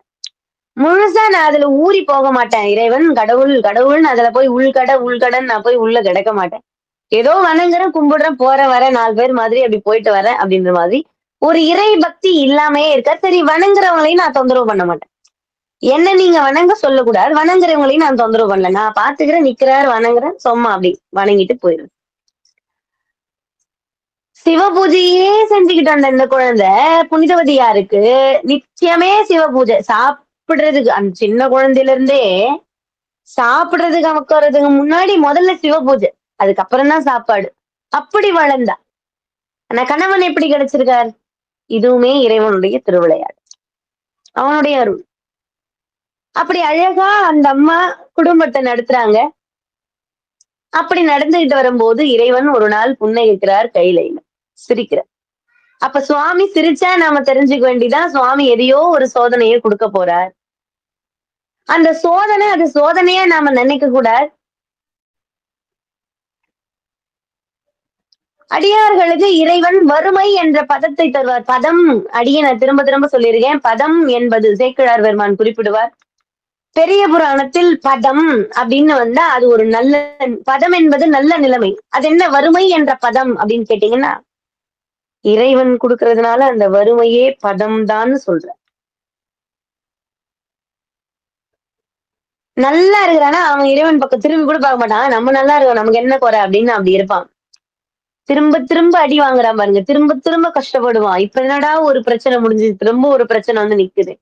முழுசா நான் அதுல ஊறி போக மாட்டேன். இறைவன் கடவுள் கடவுள்னு அதுல போய் உள்கடன்னு நான் போய் உள்ள கிடக்க மாட்டேன். ஏதோ வணங்குறேன், கும்பிடுறேன், போறேன் வரேன், 4 பேர் மாதிரி அப்படி போயிட்டு வரேன் அப்படின்ற மாதிரி ஒரு இறை பக்தி இல்லாமையே இருக்க. சரி வணங்குறவங்களையும் நான் தொந்தரவு பண்ண மாட்டேன். என்ன நீங்க வணங்க சொல்லக்கூடாது. வணங்குறவங்களையும் நான் தொந்தரவு பண்ணல. நான் பாத்துக்கிறேன், நிக்கிறார், வணங்குறேன், சும்மா அப்படி வணங்கிட்டு போயிடுவேன். சிவ பூஜையே செஞ்சுக்கிட்டு வந்த இந்த குழந்தை புனிதவதியா இருக்கு. நிச்சயமே சிவ பூஜை சாப்பிடுறதுக்கு அந்த சின்ன குழந்தையில இருந்தே சாப்பிடுறதுக்கு உட்கார்றதுக்கு முன்னாடி முதல்ல சிவ பூஜை, அதுக்கப்புறம் தான் சாப்பாடு. அப்படி வளர்ந்தா. ஆனா கணவன் எப்படி கிடைச்சிருக்கார்? இதுவுமே இறைவனுடைய திருவிளையாடல், அவனுடைய அருள். அப்படி அழகா அந்த அம்மா குடும்பத்தை நடத்துறாங்க. அப்படி நடந்துகிட்டு வரும்போது இறைவன் ஒரு நாள் புன்னகைக்கிறார், கையில சிரிக்கிறார். அப்ப சுவாமி சிரிச்சா நாம தெரிஞ்சுக்க வேண்டியதான், சுவாமி எதையோ ஒரு சோதனையை கொடுக்க போறார். அந்த சோதனை அது சோதனையா நாம நினைக்க கூடாது. அடியார்களுக்கு இறைவன் வறுமை என்ற பதத்தை தருவார். பதம், அடியை நான் திரும்ப திரும்ப சொல்லியிருக்கேன். பதம் என்பது சேக்கிழார் பெருமான் குறிப்பிடுவார். பெரிய புராணத்தில் பதம் அப்படின்னு வந்தா அது ஒரு நல்ல பதம் என்பது நல்ல நிலைமை. அது என்ன வறுமை என்ற பதம் அப்படின்னு கேட்டீங்கன்னா, இறைவன் கொடுக்கறதுனால அந்த வறுமையே பதம் தான் சொல்ற. நல்லா இருக்கிறானா அவன் இறைவன் பக்கம் திரும்பி கூட பார்க்க மாட்டான். நம்ம நல்லா இருக்கோம், நமக்கு என்ன குறை அப்படின்னு அப்படி இருப்பான். திரும்ப திரும்ப அடி வாங்குறான் பாருங்க, திரும்ப திரும்ப கஷ்டப்படுவான். இப்ப என்னடா ஒரு பிரச்சனை முடிஞ்சு திரும்ப ஒரு பிரச்சனை வந்து நிக்குது.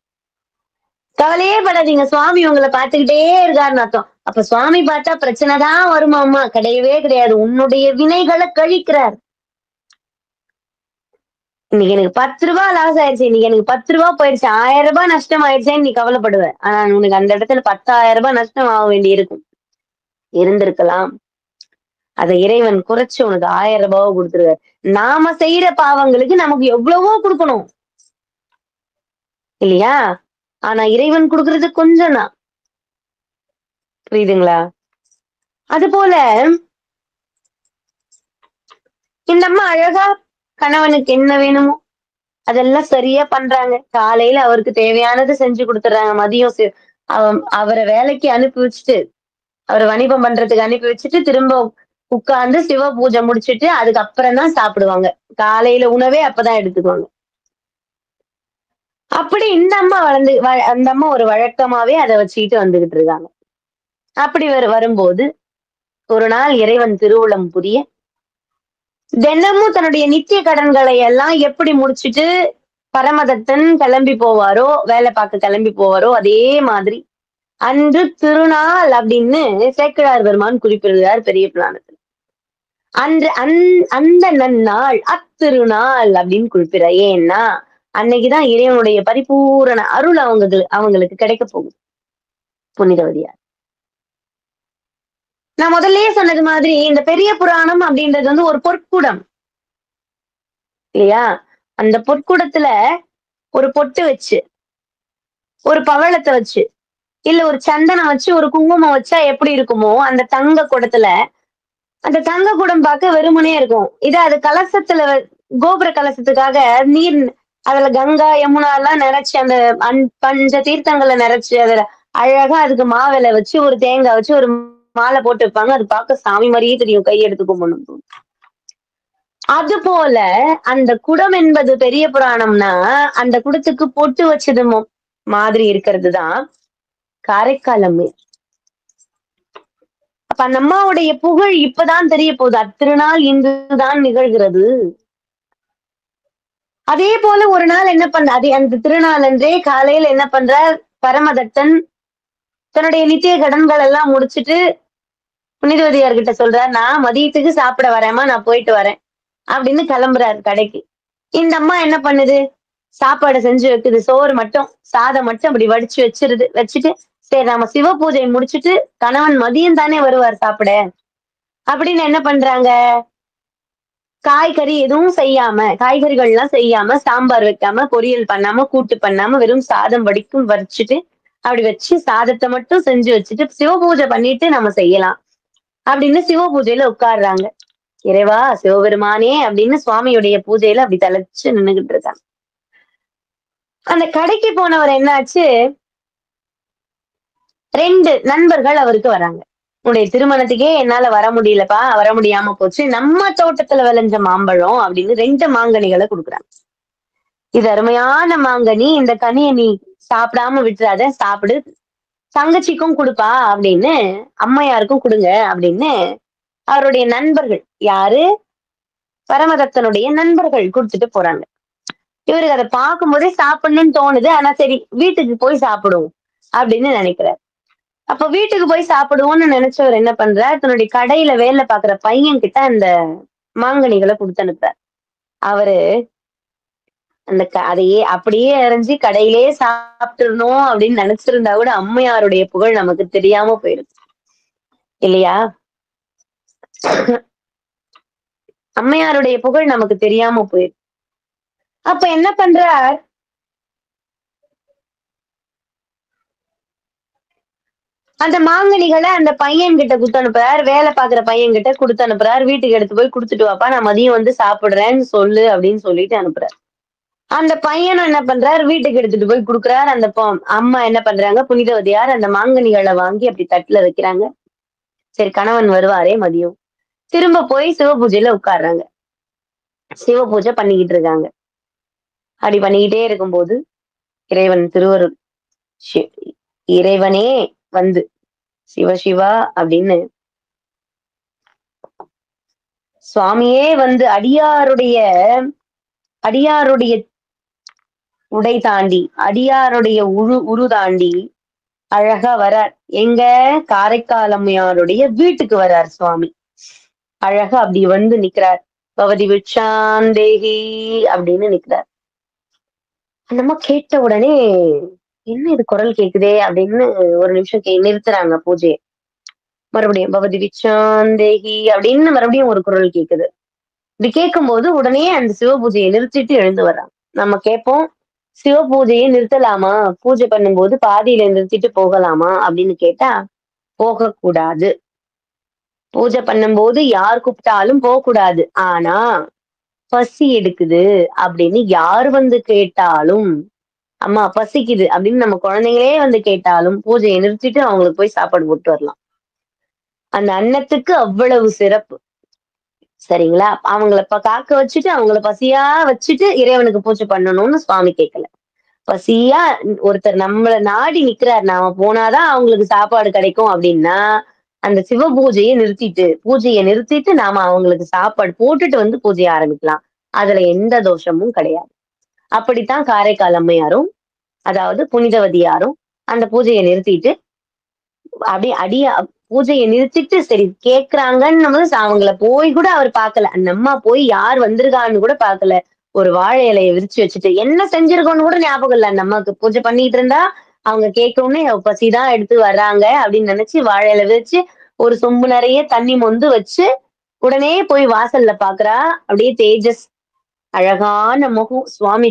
கவலையே படாதீங்க, சுவாமி உங்களை பார்த்துக்கிட்டே இருக்காருன்னு அர்த்தம். அப்ப சுவாமி பார்த்தா பிரச்சனை தான் வருமாமா? கிடையவே கிடையாது. உன்னுடைய வினைகளை கழிக்கிறார். இன்னைக்கு எனக்கு 10 ரூபாய் லாஸ் ஆயிடுச்சு, இன்னைக்கு எனக்கு 10 ரூபாய் போயிடுச்சு, 1000 ரூபாய் நஷ்டம் ஆயிடுச்சேன்னு நீ கவலைப்படுவ. ஆனா உனக்கு அந்த இடத்துல 10,000 ரூபாய் நஷ்டம் ஆக வேண்டி இருக்கும், இருந்திருக்கலாம். அதை இறைவன் குறைச்சு உனக்கு 1000 ரூபாய் கொடுத்துருவாரு. நாம செய்யற பாவங்களுக்கு நமக்கு எவ்வளவோ கொடுக்கணும் இல்லையா? ஆனா இறைவன் கொடுக்கறது கொஞ்சம் தான். புரியுதுங்களா? அது போல இந்த அம்மா அழகா கணவனுக்கு என்ன வேணுமோ அதெல்லாம் சரியா பண்றாங்க. காலையில அவருக்கு தேவையானது செஞ்சு கொடுத்துறாங்க. மதியம் அவரை வேலைக்கு அனுப்பி வச்சுட்டு, அவரை வணிகம் பண்றதுக்கு அனுப்பி வச்சுட்டு, திரும்ப உட்கார்ந்து சிவ பூஜை முடிச்சிட்டு அதுக்கப்புறம் தான் சாப்பிடுவாங்க. காலையில உணவே அப்பதான் எடுத்துக்குவாங்க. அப்படி இந்த அம்மா அந்த அம்மா ஒரு வழக்கமாவே அதை வச்சுக்கிட்டு வந்துகிட்டு இருக்காங்க. அப்படி வரும்போது ஒரு நாள் இறைவன் திருவுளம் புரிய, தினமும் தன்னுடைய நித்திய கடன்களை எல்லாம் எப்படி முடிச்சிட்டு பரமதத்தன் கிளம்பி போவாரோ, வேலை பார்க்க கிளம்பி போவாரோ, அதே மாதிரி அன்று திருநாள் அப்படின்னு சேக்கிழார் பெருமான் குறிப்பிடுகிறார் பெரிய புராணத்துல. அன்று அந்த நன்னாள் அத்திருநாள் அப்படின்னு குறிப்பிடுற. ஏன்னா அன்னைக்குதான் இறைவனுடைய பரிபூரண அருள் அவங்களுக்கு கிடைக்க போகுது, புனிதவதியார். நான் முதல்லயே சொன்னது மாதிரி இந்த பெரிய புராணம் அப்படின்றது வந்து ஒரு பொற்குடம் இல்லையா? அந்த பொற்குடத்துல ஒரு பொட்டு வச்சு, ஒரு பவளத்தை வச்சு, இல்ல ஒரு சந்தனம் வச்சு, ஒரு குங்குமம் வச்சா எப்படி இருக்குமோ அந்த தங்க குடத்துல, அந்த தங்க குடம் பார்க்க வெறுமனே இருக்கும். அது கலசத்துல கோபுர கலசத்துக்காக நீர், அதுல கங்கா யமுனா எல்லாம் நிறைச்சு அந்த பஞ்ச தீர்த்தங்களை நிறைச்சு அதுல அழகா அதுக்கு மாவிலை வச்சு ஒரு தேங்காய் வச்சு ஒரு மாலை போட்டு வைப்பாங்க. அது பார்க்க சாமி மாதிரியே தெரியும், கை எடுத்து கும்பிடணும். அது போல அந்த குடம் என்பது பெரிய புராணம்னா அந்த குடத்துக்கு பொட்டு வச்சது மாதிரி இருக்கிறது தான் காரைக்கால் அம்மையார். அப்ப அந்த அம்மாவுடைய புகழ் இப்பதான் தெரிய போகுது. அத்திருநாள் இன்றுதான் நிகழ்கிறது. அதே போல ஒரு நாள் என்ன அந்த திருநாள் அன்றே காலையில என்ன பண்றார் பரமதத்தன், தன்னுடைய நித்திய கடன்கள் எல்லாம் முடிச்சுட்டு புனிதவதியார்கிட்ட சொல்றார், நான் மதியத்துக்கு சாப்பிட வரேம்மா, நான் போயிட்டு வரேன் அப்படின்னு கிளம்புறாரு கடைக்கு. இந்த அம்மா என்ன பண்ணுது, சாப்பாடு செஞ்சு வைக்குது. சோறு மட்டும், சாதம் மட்டும் அப்படி வடிச்சு வச்சுட்டு சரி நம்ம சிவ பூஜை முடிச்சுட்டு கணவன் மதியம் தானே வருவார் சாப்பிட அப்படின்னு என்ன பண்றாங்க, காய்கறி எதுவும் செய்யாம, காய்கறிகள் எல்லாம் செய்யாம, சாம்பார் வைக்காம, பொரியல் பண்ணாம, கூட்டு பண்ணாம, வெறும் சாதம் வடிச்சுட்டு அப்படி வச்சு சாதத்தை மட்டும் செஞ்சு வச்சுட்டு சிவ பூஜை பண்ணிட்டு நம்ம செய்யலாம் அப்படின்னு சிவ பூஜையில உட்கார்றாங்க. இறைவா சிவபெருமானே அப்படின்னு சுவாமியுடைய பூஜையில அப்படி தலைச்சு நின்னுகிட்டு இருக்காங்க. அந்த கடைக்கு போனவர் என்னாச்சு, 2 நண்பர்கள் அவருக்கு வராங்க. உன்னுடைய திருமணத்துக்கே என்னால வர முடியலப்பா, வர முடியாம போச்சு, நம்ம தோட்டத்துல விளைஞ்ச மாம்பழம் அப்படின்னு 2 மாங்கனிகளை கொடுக்குறாங்க. இது அருமையான மாங்கனி, இந்த கனியை நீ சாப்பிடாம விட்டுறாத, சாப்பிடு, தங்கச்சிக்கும் கொடுப்பா அப்படின்னு, அம்மையாருக்கும் கொடுங்க அப்படின்னு அவருடைய நண்பர்கள் யாரு, பரமதத்தனுடைய நண்பர்கள் கொடுத்துட்டு போறாங்க. இவருக்கு அதை பார்க்கும் போதே சாப்பிடணும்னு தோணுது. ஆனா சரி வீட்டுக்கு போய் சாப்பிடுவோம் அப்படின்னு நினைக்கிறார். அப்ப வீட்டுக்கு போய் சாப்பிடுவோம்னு நினைச்சவர் என்ன பண்றார், தன்னுடைய கடையில வேலை பார்க்கிற பையன் கிட்ட அந்த மாங்கனிகளை கொடுத்து அனுப்புறார். அவரு அந்த அதையே அப்படியே அரைஞ்சு கடையிலேயே சாப்பிட்டுறணும் அப்படின்னு நினைச்சிருந்தா கூட அம்மையாருடைய புகழ் நமக்கு தெரியாம போயிருக்கு இல்லையா? அம்மையாருடைய புகழ் நமக்கு தெரியாம போயிருக்கு. அப்ப என்ன பண்றார், அந்த மாங்கனிகளை அந்த பையன் கிட்ட குடுத்து அனுப்புறார். வேலை பாக்குற பையன் கிட்ட குடுத்து அனுப்புறார். வீட்டுக்கு எடுத்து போய் குடுத்துட்டு வாப்பா, நான் மதியம் வந்து சாப்பிடுறேன்னு சொல்லு அப்படின்னு சொல்லிட்டு அனுப்புறார். அந்த பையனும் என்ன பண்றாரு, வீட்டுக்கு எடுத்துட்டு போய் குடுக்குறாரு. அந்த அம்மா என்ன பண்றாங்க, புனிதவதியார் அந்த மாங்கனிகளை வாங்கி அப்படி தட்டுல வைக்கிறாங்க. சரி கணவன் வருவாரே மதியம். திரும்ப போய் சிவ பூஜையில உட்கார்றாங்க. சிவ பூஜை பண்ணிக்கிட்டு இருக்காங்க. அப்படி பண்ணிக்கிட்டே இருக்கும்போது இறைவன் திருவருள், இறைவனே வந்து சிவ சிவா அப்படின்னு சுவாமியே வந்து அடியாருடைய உடை தாண்டி, அடியாருடைய உரு தாண்டி அழகா வரார். எங்க காரைக்கால் அம்மையாருடைய வீட்டுக்கு வரார் சுவாமி. அழகா அப்படி வந்து நிக்கிறார். பவதி விச்சாந்தேகி அப்படின்னு நிக்கிறார். நம்ம கேட்ட உடனே என்ன இது குரல் கேக்குதே அப்படின்னு ஒரு நிமிஷம் நிறுத்துறாங்க பூஜையை. மறுபடியும் பவதி விச்சாந்தேகி அப்படின்னு மறுபடியும் ஒரு குரல் கேக்குது. இப்படி கேட்கும்போது உடனே அந்த சிவ பூஜையை நிறுத்திட்டு எழுந்து வர்றாங்க. நம்ம கேட்போம், சிவ பூஜையை நிறுத்தலாமா, பூஜை பண்ணும்போது பாதியில நிறுத்திட்டு போகலாமா அப்படின்னு கேட்டா போகக்கூடாது. பூஜை பண்ணும்போது யார் கூப்பிட்டாலும் போகக்கூடாது. ஆனா பசி எடுக்குது அப்படின்னு யார் வந்து கேட்டாலும், அம்மா பசிக்குது அப்படின்னு நம்ம குழந்தைங்களே வந்து கேட்டாலும் பூஜையை நிறுத்திட்டு அவங்களுக்கு போய் சாப்பாடு போட்டு வரலாம். அந்த அன்னத்துக்கு அவ்வளவு சிறப்பு. சரிங்களா? அவங்கள காக்க வச்சுட்டு அவங்கள பசியா வச்சுட்டு இறைவனுக்கு பூஜை பண்ணணும்னு சுவாமி கேட்கல. பசியா ஒருத்தர் நம்மள நாடி நிக்கிறார், நாம போனாதான் அவங்களுக்கு சாப்பாடு கிடைக்கும் அப்படின்னா அந்த சிவ பூஜையை நிறுத்திட்டு நாம அவங்களுக்கு சாப்பாடு போட்டுட்டு வந்து பூஜையை ஆரம்பிக்கலாம். அதுல எந்த தோஷமும் கிடையாது. அப்படித்தான் காரைக்கால் அம்மையாரும், அதாவது புனிதவதியாரும் அந்த பூஜையை நிறுத்திட்டு அப்படியே பூஜையை நிறுத்திட்டு சரி கேக்குறாங்கன்னு அவங்கள போய் கூட அவர் பார்க்கல. அந்த அம்மா போய் யார் வந்திருக்கான்னு கூட பார்க்கல. ஒரு வாழை இலையை விரிச்சு வச்சுட்டு என்ன செஞ்சிருக்கோன்னு கூட ஞாபகம் இல்ல. அந்த அம்மாவுக்கு பூஜை பண்ணிட்டு இருந்தா அவங்க கேட்கவுடனே பசிதான் எடுத்து வர்றாங்க அப்படின்னு நினைச்சு வாழை இலை விரிச்சு ஒரு சொம்பு நிறைய தண்ணி மொந்து வச்சு உடனே போய் வாசல்ல பாக்குறா. அப்படியே தேஜஸ், அழகான முகம் சுவாமி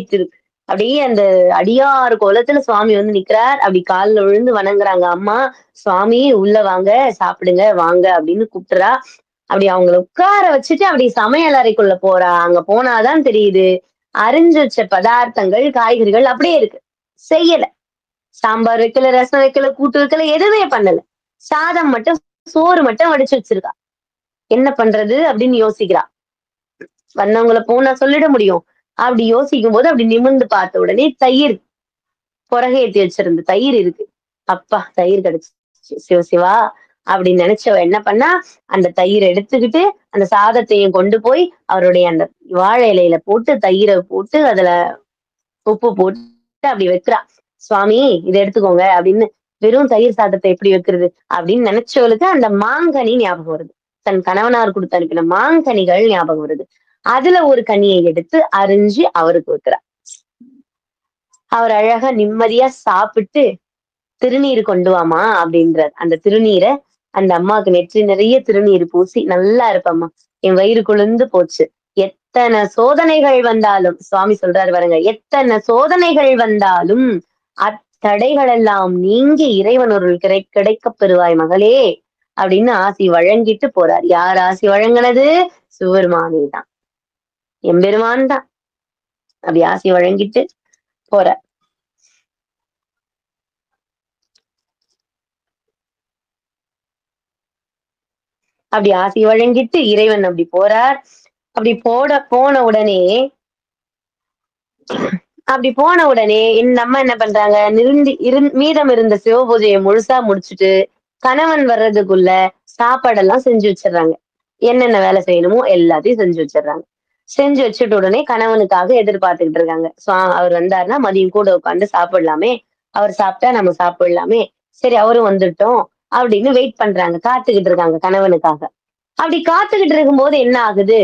அப்படியே அந்த அடியாறு கோலத்துல சுவாமி வந்து நிக்கிறார். அப்படி காலில் விழுந்து வணங்குறாங்க. அம்மா சுவாமி உள்ள வாங்க, சாப்பிடுங்க வாங்க அப்படின்னு கூப்பிட்டுறா. அப்படி அவங்கள உட்கார வச்சுட்டு அப்படி சமையல் அறைக்குள்ள போறா. அங்க போனாதான் தெரியுது, அரிஞ்சு வச்ச பதார்த்தங்கள் காய்கறிகள் அப்படியே இருக்கு. செய்யல, சாம்பார் வைக்கல, ரசம் வைக்கல, கூட்டு வைக்கல, எதுவுமே பண்ணல. சாதம் மட்டும், சோறு மட்டும் வடிச்சு வச்சிருக்கா. என்ன பண்றது அப்படின்னு யோசிக்கிறா. வந்தவங்களை போனா சொல்லிட முடியும். அப்படி யோசிக்கும் போது அப்படி நிமிர்ந்து பார்த்த உடனே தயிர், புறகேத்தி வச்சிருந்த தயிர் இருக்கு. அப்பா தயிர் கிடைச்சு சிவ சிவா அப்படின்னு நினைச்சவ என்ன பண்ணா, அந்த தயிரை எடுத்துக்கிட்டு அந்த சாதத்தையும் கொண்டு போய் அவருடைய அந்த வாழை இலையில போட்டு தயிரை போட்டு அதுல உப்பு போட்டு அப்படி வைக்கிறா. சுவாமி இதை எடுத்துக்கோங்க அப்படின்னு. வெறும் தயிர் சாதத்தை எப்படி வைக்கிறது அப்படின்னு நினைச்சவளுக்கு அந்த மாங்கனி ஞாபகம் வருது. தன் கணவனார் கொடுத்து அனுப்பின மாங்கனிகள் ஞாபகம் வருது. அதுல ஒரு கனியை எடுத்து அரிஞ்சு அவருக்கு வைக்கிறா. அவர் அழகா நிம்மதியா சாப்பிட்டு திருநீர் கொண்டு வாமா அப்படின்றார். அந்த திருநீரை அந்த அம்மாவுக்கு நெற்றி நிறைய திருநீர் பூசி, நல்லா இருப்பம்மா, என் வயிறு குளிர்ந்து போச்சு. எத்தனை சோதனைகள் வந்தாலும் சுவாமி சொல்றாரு பாருங்க, எத்தனை சோதனைகள் வந்தாலும் அத்தடைகள் எல்லாம் நீங்கி இறைவனொருள் கிடைக்கப் பெறுவாய் மகளே அப்படின்னு ஆசி வழங்கிட்டு போறார். யார் ஆசி வழங்கினது? சிவபெருமானே தான், எம்பெருமான் தான். அப்படி ஆசி வழங்கிட்டு போறார். அப்படி ஆசி வழங்கிட்டு இறைவன் அப்படி போறார். அப்படி போன உடனே நம்ம என்ன பண்றாங்க, மீதம் இருந்த சிவ பூஜையை முழுசா முடிச்சுட்டு கணவன் வர்றதுக்குள்ள சாப்பாடெல்லாம் செஞ்சு வச்சிடுறாங்க. என்னென்ன வேலை செய்யணுமோ எல்லாத்தையும் செஞ்சு வச்சிடுறாங்க. செஞ்சு வச்சுட்ட உடனே கணவனுக்காக எதிர்பார்த்துக்கிட்டு இருக்காங்க. அவர் வந்தாருன்னா மதியம் கூட உட்கார்ந்து சாப்பிடலாமே. அவர் சாப்பிட்டா நம்ம சாப்பிடலாமே. சரி அவரும் வந்துட்டோம் அப்படின்னு வெயிட் பண்றாங்க. காத்துக்கிட்டு இருக்காங்க கணவனுக்காக. அப்படி காத்துக்கிட்டு இருக்கும்போது என்ன ஆகுது,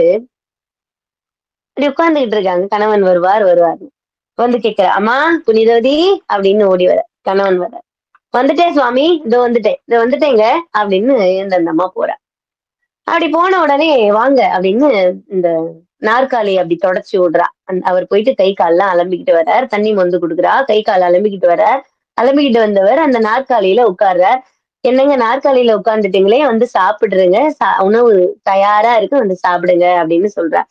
அப்படி உட்கார்ந்துகிட்டு இருக்காங்க. கணவன் வருவார், வருவார். வந்து கேட்கிறா, "அம்மா புனிதவதி" அப்படின்னு ஓடி வர கணவன் வர. "வந்துட்டேன் சுவாமி, இதோ வந்துட்டேன், இதோ வந்துட்டேங்க" அப்படின்னு அந்த அம்மா போறா. அப்படி போன உடனே வாங்க அப்படின்னு இந்த நாற்காலிய அப்படி தொடச்சு விடுறா. அவர் போயிட்டு கை கால்லாம் அலம்பிக்கிட்டு வர்றார். தண்ணி மொந்து குடுக்குறா. கை கால் அலம்பிக்கிட்டு வர்றார். அலம்பிக்கிட்டு வந்தவர் அந்த நாற்காலியில உட்கார்றார். "என்னங்க நாற்காலியில உட்கார்ந்துட்டீங்களே வந்து சாப்பிடுறேங்க. உணவு தயாரா இருக்கு வந்து சாப்பிடுங்க" அப்படின்னு சொல்றா.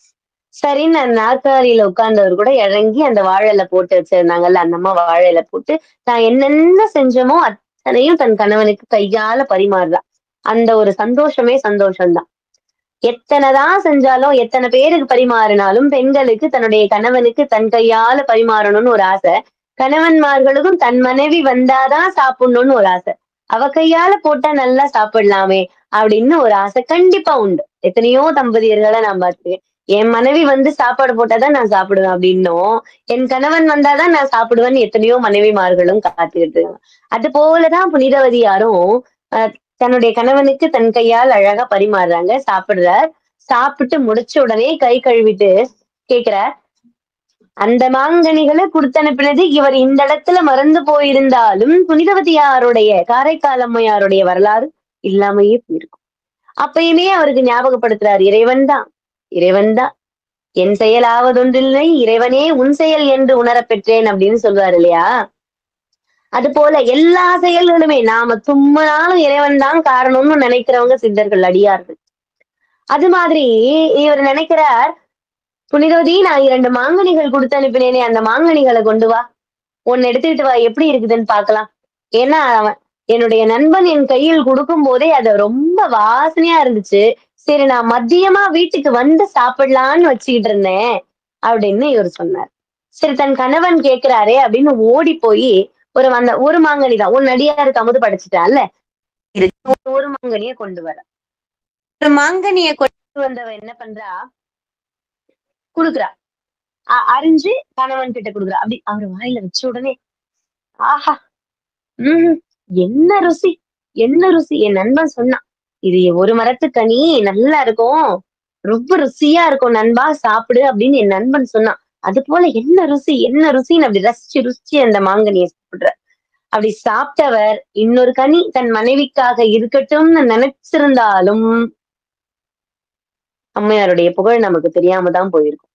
சரின்னு அந்த நாற்காலியில உட்கார்ந்தவர் கூட இறங்கி அந்த வாழை இலை போட்டு வச்சிருந்தாங்கல்ல, அந்த அம்மா வாழை இலை போட்டு, தான் என்னென்ன செஞ்சோமோ அத்தனையும் தன் கணவனுக்கு கையால பரிமாறுறா. அந்த ஒரு சந்தோஷமே சந்தோஷம் தான். எத்தனைதான் செஞ்சாலும், எத்தனை பேருக்கு பரிமாறினாலும், பெண்களுக்கு தன்னுடைய கணவனுக்கு தன் கையால பரிமாறணும்னு ஒரு ஆசை. கணவன்மார்களுக்கும் தன் மனைவி வந்தாதான் சாப்பிடணும்னு ஒரு ஆசை. அவ கையால போட்டா நல்லா சாப்பிடலாமே அப்படின்னு ஒரு ஆசை கண்டிப்பா உண்டு. எத்தனையோ தம்பதியர்கள நான் பார்த்துருக்கேன். என் மனைவி வந்து சாப்பாடு போட்டாதான் நான் சாப்பிடுவேன் அப்படின்னும், என் கணவன் வந்தாதான் நான் சாப்பிடுவேன்னு எத்தனையோ மனைவிமார்களும் காத்துக்கிட்டு இருக்காங்க. அது போலதான் புனிதவதியாரும் அ தன்னுடைய கணவனுக்கு தன் கையால் அழகா பரிமாறுறாங்க. சாப்பிடுறார். சாப்பிட்டு முடிச்ச உடனே கை கழுவிட்டு கேட்கிறார், "அந்த மாங்கனிகள குடுத்தனுப்பினது இவர் இந்த இடத்துல மறந்து போயிருந்தாலும், புனிதவதியாருடைய காரைக்கால் அம்மையாருடைய வரலாறு இல்லாமயே போயிருக்கும்." அப்பயுமே அவருக்கு ஞாபகப்படுத்துறார். இறைவன் தான், இறைவன் தான். "என் செயல் ஆவதொன்றில்லை, இறைவனே உன் செயல் என்று உணரப் பெற்றேன்" அப்படின்னு சொல்லுவாரு இல்லையா? அது போல எல்லா செயல்களுமே நாம தும்முனாலும் இறைவன் தான் காரணம்னு நினைக்கிறவங்க சித்தர்கள், அடியார்கள். அது மாதிரி இவர் நினைக்கிறார், "புனிதவதி நான் 2 மாங்கனிகள் குடுத்து அனுப்பினேனே, அந்த மாங்கனிகள கொண்டு வா. ஒண்ணு எடுத்துக்கிட்டு வா. எப்படி இருக்குதுன்னு பார்க்கலாம்." ஏன்னா அவன் என்னுடைய நண்பன் என் கையில் குடுக்கும்போதே அது ரொம்ப வாசனையா இருந்துச்சு. சரி நான் மதியமா வீட்டுக்கு வந்து சாப்பிடலான்னு வச்சுக்கிட்டு இருந்தேன் அப்படின்னு இவரு சொன்னார். சரி தன் கணவன் கேட்கிறாரே அப்படின்னு ஓடி போய் அந்த ஒரு மாங்கனி தான். உன் அடியாருக்கு அமுது படைச்சுட்டான்ல, ஒரு மாங்கனிய கொண்டு வர. ஒரு மாங்கனிய கொண்டு வந்தவ என்ன பண்றா, குடுக்குறா. அரிஞ்சு கணவன் கிட்ட குடுக்குறா. அப்படி அவரு வாயில வச்ச உடனே, ஆஹா! ம்ஹ்ம். என்ன ருசி! என்ன ருசி! என் நண்பன் சொன்னான். "இது ஒரு மரத்து கனி நல்லா இருக்கும். ரொம்ப ருசியா இருக்கும் நண்பா சாப்பிடு" அப்படின்னு என் நண்பன் சொன்னான். அதுபோல என்ன ருசி! என்ன ருசின்னு அப்படி ரசிச்சு ருசிச்சு அந்த மாங்கனிய சாப்பிடுறார். அப்படி சாப்பிட்டவர் இன்னொரு கனி தன் மனைவிக்காக இருக்கட்டும்னு நினைச்சிருந்தாலும், அம்மையாருடைய புகழ் நமக்கு தெரியாம தான் போயிருக்கும்.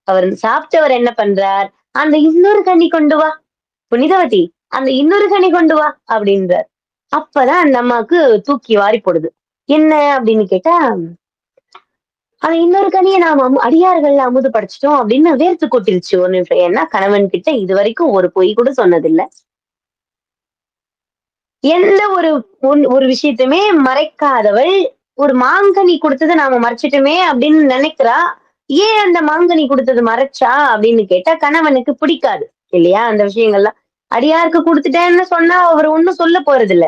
அவர் சாப்பிட்டவர் என்ன பண்றார்? "அந்த இன்னொரு கனி கொண்டு வா. புனிதவதி, அந்த இன்னொரு கனி கொண்டு வா" அப்படின்றார். அப்பதான் அந்த அம்மாவுக்கு தூக்கி வாரி போடுது. என்ன அப்படின்னு கேட்டா, "அந்த இன்னொரு கனிய நாம அடியார்கள் அமுது படைச்சுட்டோம்" அப்படின்னு வேர்த்து கொட்டிருச்சு ஒரு நிமிஷம். ஏன்னா கணவன் கிட்ட இதுவரைக்கும் ஒரு பொய் கூட சொன்னதில்ல. எந்த ஒரு ஒரு விஷயத்தையுமே மறைக்காதவள், ஒரு மாங்கனி குடுத்தத நாம மறைச்சிட்டோமே அப்படின்னு நினைக்கிறா. ஏன் அந்த மாங்கனி குடுத்தது மறைச்சா அப்படின்னு கேட்டா, கணவனுக்கு பிடிக்காது. இல்லையா? அந்த விஷயங்கள்லாம். அடியாருக்கு குடுத்துட்டேன்னு சொன்னா அவரு ஒண்ணும் சொல்ல போறதில்ல.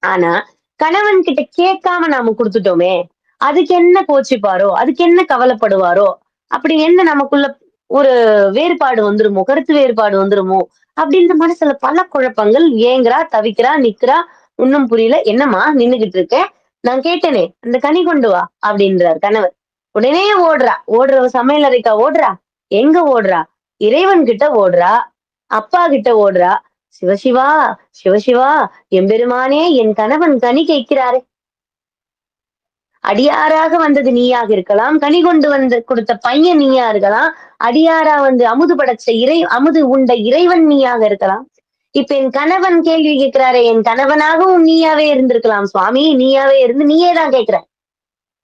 ஆனா, கணவன் கிட்ட கேட்காம நாம குடுத்துட்டோமே! அதுக்கு என்ன கோச்சிப்பாரோ? அதுக்கு என்ன கவலைப்படுவாரோ? அப்படி என்ன நமக்குள்ள ஒரு வேறுபாடு வந்துருமோ? கருத்து வேறுபாடு வந்துருமோ? அப்படின்னு மனசுல பல குழப்பங்கள். ஏங்குறா, தவிக்கிறா, நிக்கிறா. ஒண்ணும் புரியல. "என்னம்மா நின்னுகிட்டு இருக்க? நான் கேட்டேனே, அந்த கனி கொண்டு வா" அப்படின்றார் கணவர். உடனே ஓடுறா. ஓடுறவ சமையல் அறைக்கா ஓடுறா? எங்க ஓடுறா? இறைவன் கிட்ட ஓடுறா. அப்பா கிட்ட ஓடுறா. "சிவசிவா, சிவசிவா, எம்பெருமானே என் கணவன் கனி கேட்கிறாரே! அடியாராக வந்தது நீயாக இருக்கலாம். கனி கொண்டு வந்து கொடுத்த பையன் நீயா இருக்கலாம். அடியாரா வந்து அமுது படைச்ச அமுது உண்ட இறைவன் நீயாக இருக்கலாம். இப்ப என் கணவன் கேள்வி கேட்கிறாரே, என் கணவனாகவும் நீயாவே இருந்திருக்கலாம் சுவாமி. நீயாவே இருந்து நீயே தான் கேட்கிற.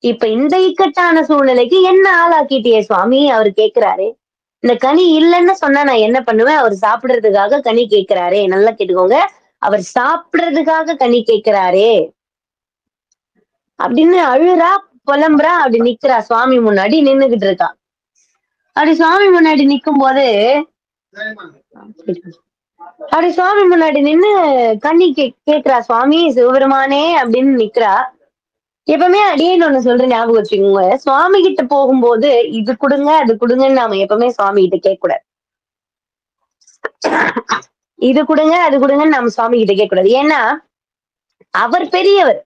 இப்ப இந்த இக்கட்டான சூழ்நிலைக்கு என்ன ஆளாக்கிட்டியே சுவாமி" அவரு கேட்கிறாரே. இந்த கனி இல்லன்னு சொன்னா நான் என்ன பண்ணுவேன்? அவரு சாப்பிடுறதுக்காக கனி கேட்கிறாரே. நல்லா கேட்டுக்கோங்க. அவர் சாப்பிடுறதுக்காக கனி கேட்கிறாரே! அப்படின்னு அழுறா, புலம்புறா, அப்படி நிக்கிறா. சுவாமி முன்னாடி நின்னுகிட்டு இருக்கா. அப்படி சுவாமி முன்னாடி நிக்கும்போது அப்படி சுவாமி முன்னாடி நின்னு கண்ணி கேக்குறா. "சுவாமி சிவபெருமானே" அப்படின்னு நிக்கிறா. எப்பவுமே அடியேன்னு ஒண்ணு சொல்றேன், ஞாபகம் வச்சுக்கோங்க. சுவாமி கிட்ட போகும்போது இது குடுங்க, அது குடுங்கன்னு நாம எப்பவுமே சுவாமி கிட்ட கேட்கக்கூடாது. இது குடுங்க, அது குடுங்கன்னு நம்ம சுவாமி கிட்ட கேட்கக்கூடாது. ஏன்னா, அவர் பெரியவர்.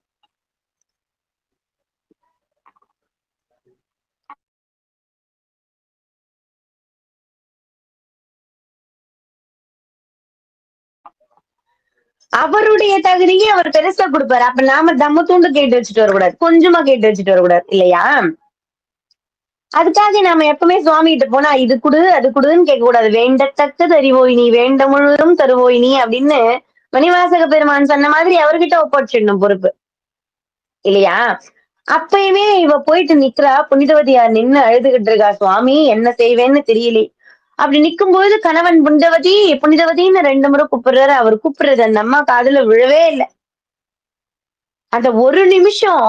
அவருடைய தகுதிக்கு அவர் பெருசா குடுப்பாரு. அப்ப நாம தம்ம கேட்டு வச்சுட்டு வரக்கூடாது. கொஞ்சமா கேட்டு வச்சுட்டு வரக்கூடாது. இல்லையா? அதுக்காக நாம எப்பவுமே சுவாமி கிட்ட போனா இது குடு, அது குடுன்னு கேட்கக்கூடாது. வேண்டத்தக்கது அறிவோய் நீ, வேண்ட முழுவதும் தருவோய் நீ அப்படின்னு மணிவாசக பெருமான் சொன்ன மாதிரி அவர்கிட்ட ஒப்படைச்சிடணும் பொறுப்பு. இல்லையா? அப்பயுமே இவ போயிட்டு நிக்கிறா, புனிதவதியார் நின்னு அழுதுகிட்டு இருக்கா. சுவாமி என்ன செய்வேன்னு தெரியலே. அப்படி நிக்கும்போது கணவன் புனிதவதி, புனிதவதின்னு 2 முறை கூப்பிடுறாரு. அவர் கூப்பிடுறது அந்த அம்மா காதுல விழவே இல்ல. அந்த ஒரு நிமிஷம்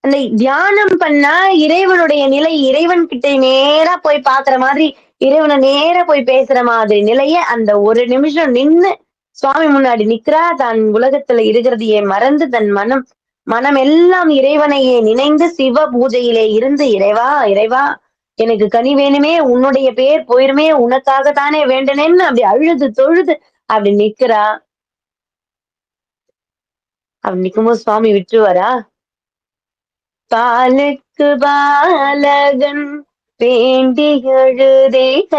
அந்த தியானம் பண்ணா இறைவனுடைய நிலை, இறைவன் கிட்ட நேரா போய் பாக்குற மாதிரி, இறைவன நேரா போய் பேசுற மாதிரி நிலைய அந்த ஒரு நிமிஷம் நின்னு சுவாமி முன்னாடி நிக்கிறா. தான் உலகத்துல இருக்கிறதையே மறந்து தன் மனம் எல்லாம் இறைவனையே நினைந்து சிவ பூஜையிலே இருந்து இறைவா, இறைவா எனக்கு கனி வேணுமே, உன்னுடைய பேர் போயிருமே, உனக்காகத்தானே வேண்டனேன்னு அப்படி அழுது தொழுது அப்படி நிக்கிறா. அப்படி நிக்கும்போது சுவாமி விட்டுருவாரா? பாலுக்கு பாலகன் வேண்டி எழுதேக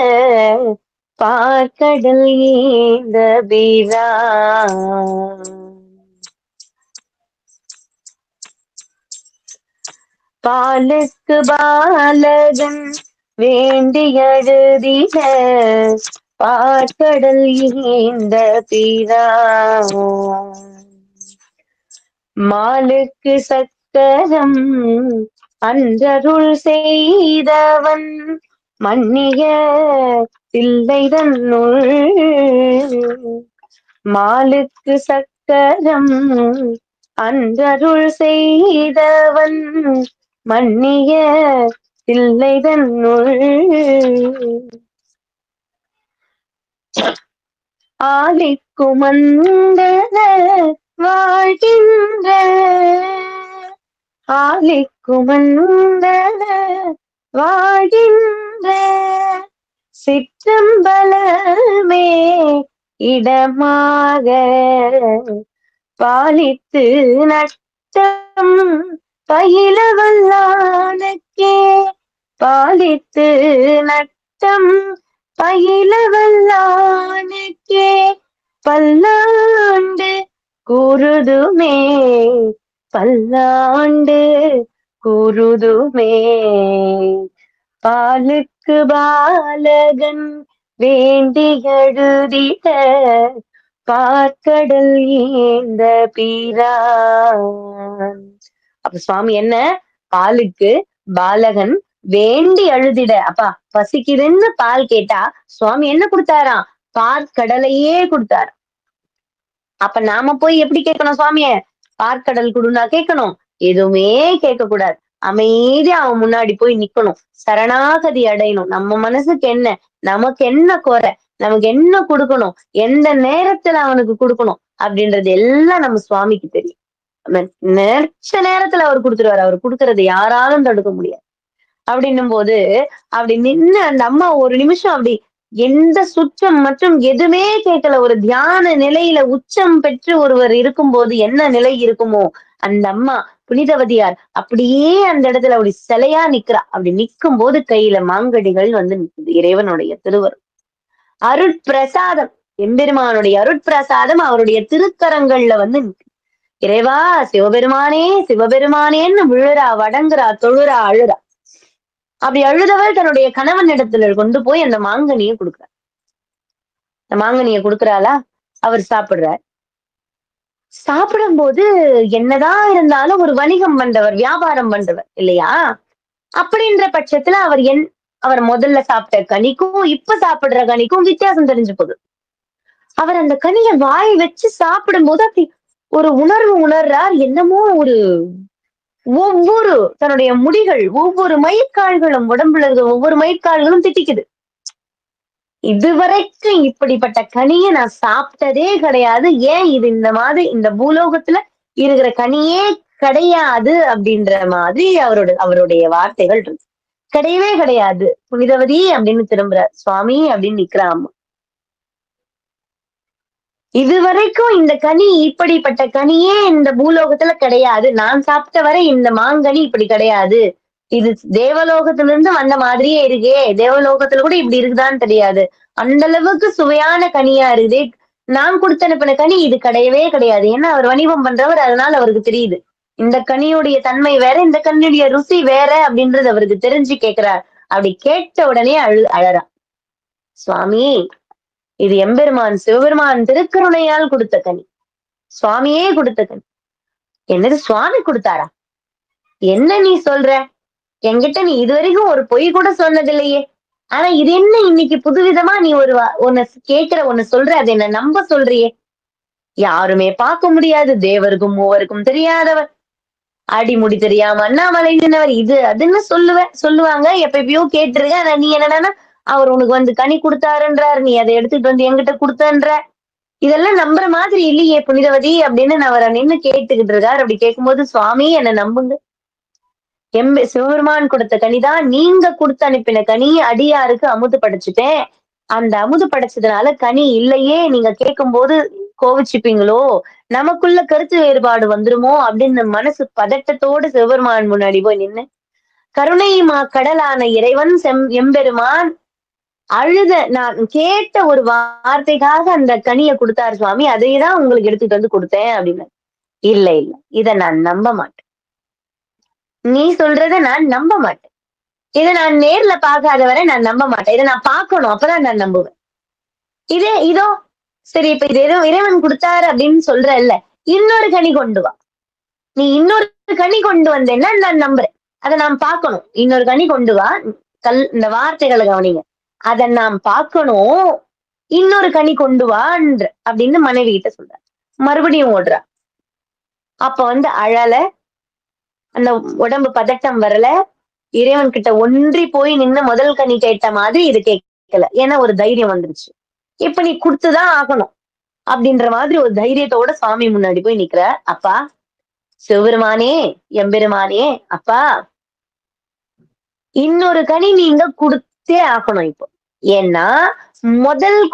பார்க்கடல் ஏந்த பாலுக்கு பாலகன் வேண்டி எழுதிக பார்க்கடல் ஏந்த பிரான் மாலுக்கு சக்கரம் அன்றருள் செய்தவன் மன்னிய தில்லைதன்னுள் மாலுக்கு சக்கரம் அன்றருள் செய்தவன் மன்னிய தில்லைதன்னுள் ஆலிக்குமந்தன வாழ்கின்ற ஆலிக்குமந்தன வாழ்கின்ற சிற்றம்பலமே இடமாக பாலித்து நட்டம் பயிலவல்லானுக்கே பாலித்து நட்டம் பயிலவல்லானுக்கே பல்லாண்டு கூறுதுமே பல்லாண்டு கூறுதுமே பாலுக்கு பாலகன் வேண்டி எழுதிட பார்க்கடல் ஏந்த பீரான். அப்ப சுவாமி என்ன பாலுக்கு பாலகன் வேண்டி அழுதிட. அப்பா பசிக்குதுன்னு பால் கேட்டா சுவாமி என்ன கொடுத்தாராம்? பார்க்கடலையே கொடுத்தாரு. அப்ப நாம போய் எப்படி கேட்கணும் சுவாமிய? பார்க்கடல் குடுனா கேட்கணும்? எதுவுமே கேட்க கூடாது. அமைதியா அவன் முன்னாடி போய் நிக்கணும். சரணாகதி அடையணும். நம்ம மனசுக்கு என்ன? நமக்கு என்ன குறை? நமக்கு என்ன கொடுக்கணும்? எந்த நேரத்துல அவனுக்கு கொடுக்கணும்? அப்படின்றது எல்லாம் நம்ம சுவாமிக்கு தெரியும். நினைச்ச நேரத்துல அவர் கொடுத்துருவாரு. அவர் கொடுக்கறதை யாராலும் தடுக்க முடியாது. அப்படின்னும் போது அப்படி நின்னு அந்த அம்மா ஒரு நிமிஷம் அப்படி எந்த சுற்றம் மற்றும் எதுவுமே கேட்கல. ஒரு தியான நிலையில உச்சம் பெற்று ஒருவர் இருக்கும்போது என்ன நிலை இருக்குமோ அந்த அம்மா புனிதவதியார் அப்படியே அந்த இடத்துல அப்படி சிலையா நிக்கிறா. அப்படி நிக்கும் போது கையில மாங்கடிகள் வந்து நிக்குது. இறைவனுடைய திருவருள் அருட்பிரசாதம், எம்பெருமானுடைய அருட்பிரசாதம் அவருடைய திருக்கரங்கள்ல வந்து இறைவா சிவபெருமானே சிவபெருமானேன்னு விழுறா, வடங்குறா, தொழுறா, அழுறா. அப்படி அழுதவர் தன்னுடைய கணவன் இடத்துல கொண்டு போய் அந்த மாங்கனியை கொடுக்குறார். அந்த மாங்கனியை கொடுக்குறாளா? அவர் சாப்பிடுறார். சாப்பிடும்போது என்னதான் இருந்தாலும் ஒரு வணிகம் பண்றவர், வியாபாரம் பண்றவர் இல்லையா? அப்படின்ற பட்சத்துல அவர் முதல்ல சாப்பிட்ட கனிக்கும் இப்ப சாப்பிடுற கனிக்கும் வித்தியாசம் தெரிஞ்சு போகுது. அவர் அந்த கனியை வாய் வச்சு சாப்பிடும்போது அப்படி ஒரு உணர்வு உணர்றார். என்னமோ ஒரு ஒவ்வொரு தன்னுடைய முடிகள், ஒவ்வொரு மயிர்கால்களும் உடம்புல இருக்க ஒவ்வொரு மயிர்கால்களும் திட்டிக்குது. இதுவரைக்கும் இப்படிப்பட்ட கனியை நான் சாப்பிட்டதே கிடையாது. ஏன் இது இந்த மாதிரி இந்த பூலோகத்துல இருக்கிற கனியே கிடையாது அப்படின்ற மாதிரி அவருடைய வார்த்தைகள் இருக்கு. கிடையவே கிடையாது. புனிதவதி அப்படின்னு திரும்புற. சுவாமி அப்படின்னு நிக்கிறா அம்மா. இதுவரைக்கும் இந்த கனி இப்படிப்பட்ட கனியே இந்த பூலோகத்துல கிடையாது. நான் சாப்பிட்ட வரை இந்த மாங்கனி இப்படி கிடையாது. இது தேவலோகத்திலிருந்து வந்த மாதிரியே இருக்கே. தேவலோகத்துல கூட இப்படி இருக்குதான்னு தெரியாது. அந்த அளவுக்கு சுவையான கனியா இருக்குதே. நான் குடுத்து அனுப்பின கனி இது கிடையவே கிடையாது. ஏன்னா அவர் வணிகம் பண்றவர், அதனால அவருக்கு தெரியுது. இந்த கனியுடைய தன்மை வேற, இந்த கனியுடைய ருசி வேற அப்படின்றது அவருக்கு தெரிஞ்சு கேட்கிறார். அப்படி கேட்ட உடனே அழறா. சுவாமி, இது எம்பெருமான் சிவபெருமான் திருக்கருணையால் கொடுத்த கனி. சுவாமியே கொடுத்த கனி. என்னது சுவாமி கொடுத்தாரா? என்ன நீ சொல்ற? என்கிட்ட நீ இதுவரைக்கும் ஒரு பொய் கூட சொன்னதில்லையே. ஆனா இது என்ன இன்னைக்கு புதுவிதமா நீ ஒண்ணு கேட்கிற, ஒண்ணு சொல்ற, அதை என்ன நம்ப சொல்றியே. யாருமே பார்க்க முடியாது, தேவருக்கும் மூவருக்கும் தெரியாதவர், அடிமுடி தெரியாம அண்ணாமலை நின்னவர், இது அதுன்னு சொல்லுவாங்க. எப்பயோ கேட்டிருக்க. ஆனா நீ என்னன்னா, அவர் உனக்கு வந்து கனி கொடுத்தாருன்றார், நீ அதை எடுத்துட்டு வந்து என்கிட்ட கொடுத்தன்ற. இதெல்லாம் நம்புற மாதிரி இல்லையே புனிதவதி அப்படின்னு நான் அவரை நின்னு கேட்டுக்கிட்டு இருக்காரு. அப்படி கேட்கும்போது, சுவாமி என்ன நம்புங்க. சிவபெருமான் கொடுத்த கனிதான். நீங்க கொடுத்து அனுப்பின கனி அடியாருக்கு அமுது படைச்சுட்டேன். அந்த அமுது படைச்சதுனால கனி இல்லையே, நீங்க கேட்கும்போது கோவிச்சுப்பீங்களோ, நமக்குள்ள கருத்து வேறுபாடு வந்துருமோ அப்படின்னு மனசு பதட்டத்தோடு சிவபெருமான் முன்னாடி போய் நின்னு, கருணை கடலான இறைவன் எம்பெருமான் அழுத நான் கேட்ட ஒரு வார்த்தைக்காக அந்த கனியை கொடுத்தாரு சுவாமி. அதைதான் உங்களுக்கு எடுத்துட்டு வந்து கொடுத்தேன் அப்படின்னு. இல்ல இல்ல, இத நான் நம்ப மாட்டேன். நீ சொல்றத நான் நம்ப மாட்டேன். இதை நான் நேர்ல பார்க்காத வரை நான் நம்ப மாட்டேன். இதை நான் பார்க்கணும், அப்பதான் நான் நம்புவேன். இதோ சரி, இப்ப இது ஏதோ இறைவன் கொடுத்தாரு அப்படின்னு சொல்ற இல்ல, இன்னொரு கனி கொண்டு வா. நீ இன்னொரு கனி கொண்டு வந்தேன்னா நான் நம்புறேன். அதை நான் பார்க்கணும். இன்னொரு கனி கொண்டு வா. இந்த வார்த்தைகளை கவனிங்க. அதை நாம் பார்க்கணும். இன்னொரு கனி கொண்டு வான்ற அப்படின்னு மனைவி கிட்ட சொல்ற. மறுபடியும் ஓடுறா. அப்ப வந்து அழல, அந்த உடம்பு பதட்டம் வரல. இறைவன் கிட்ட ஒன்றி போய் நின்னு முதல் கனி கேட்ட மாதிரி இது கேட்கல. ஏன்னா ஒரு தைரியம் வந்துருச்சு. இப்ப நீ கொடுத்துதான் ஆகணும் அப்படின்ற மாதிரி ஒரு தைரியத்தோட சுவாமி முன்னாடி போய் நிக்கிற. அப்பா, சிவபெருமானே, எம்பெருமானே, அப்பா, இன்னொரு கனி நீங்க கொடுத்தே ஆகணும் இப்போ. ஏன்னா முதல்ல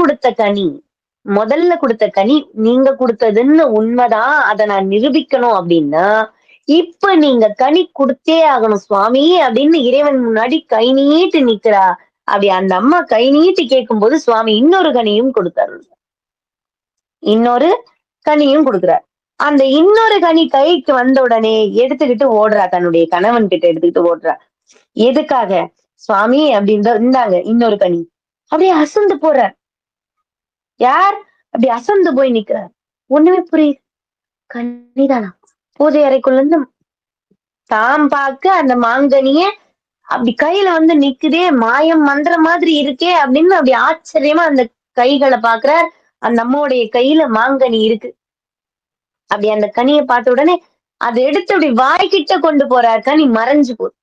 கொடுத்த கனி நீங்க கொடுத்ததுன்னு உண்மைதான். அதை நான் நிரூபிக்கணும் அப்படின்னா இப்ப நீங்க கனி கொடுத்தே ஆகணும் சுவாமி அப்படின்னு இறைவன் முன்னாடி கை நீட்டு நிக்கிறா. அப்படி அந்த அம்மா கை நீட்டி கேட்கும் போது சுவாமி இன்னொரு கனியும் கொடுத்தாரு. இன்னொரு கனியும் கொடுக்குறார். அந்த இன்னொரு கனி கைக்கு வந்த உடனே எடுத்துக்கிட்டு ஓடுறா. தன்னுடைய கணவன் கிட்ட எடுத்துக்கிட்டு ஓடுறா. எதுக்காக? சுவாமி அப்படின்ற இருந்தாங்க இன்னொரு கனி. அப்படியே அசந்து போறார். யார்? அப்படி அசந்து போய் நிக்கிறார். ஒண்ணுமே புரியுது. கனிதானா? பூஜை அறைக்குள்ள இருந்து தாம் பார்க்க அந்த மாங்கனிய அப்படி கையில வந்து நிக்குதே, மாயம் மந்திர மாதிரி இருக்கே அப்படின்னு அப்படி ஆச்சரியமா அந்த கைகளை பாக்குறார். அந்த அம்மாவுடைய கையில மாங்கனி இருக்கு. அப்படி அந்த கனியை பார்த்த உடனே அதை எடுத்து அப்படி வாய்க்கிட்ட கொண்டு போறார். கனி மறைஞ்சு போகுது.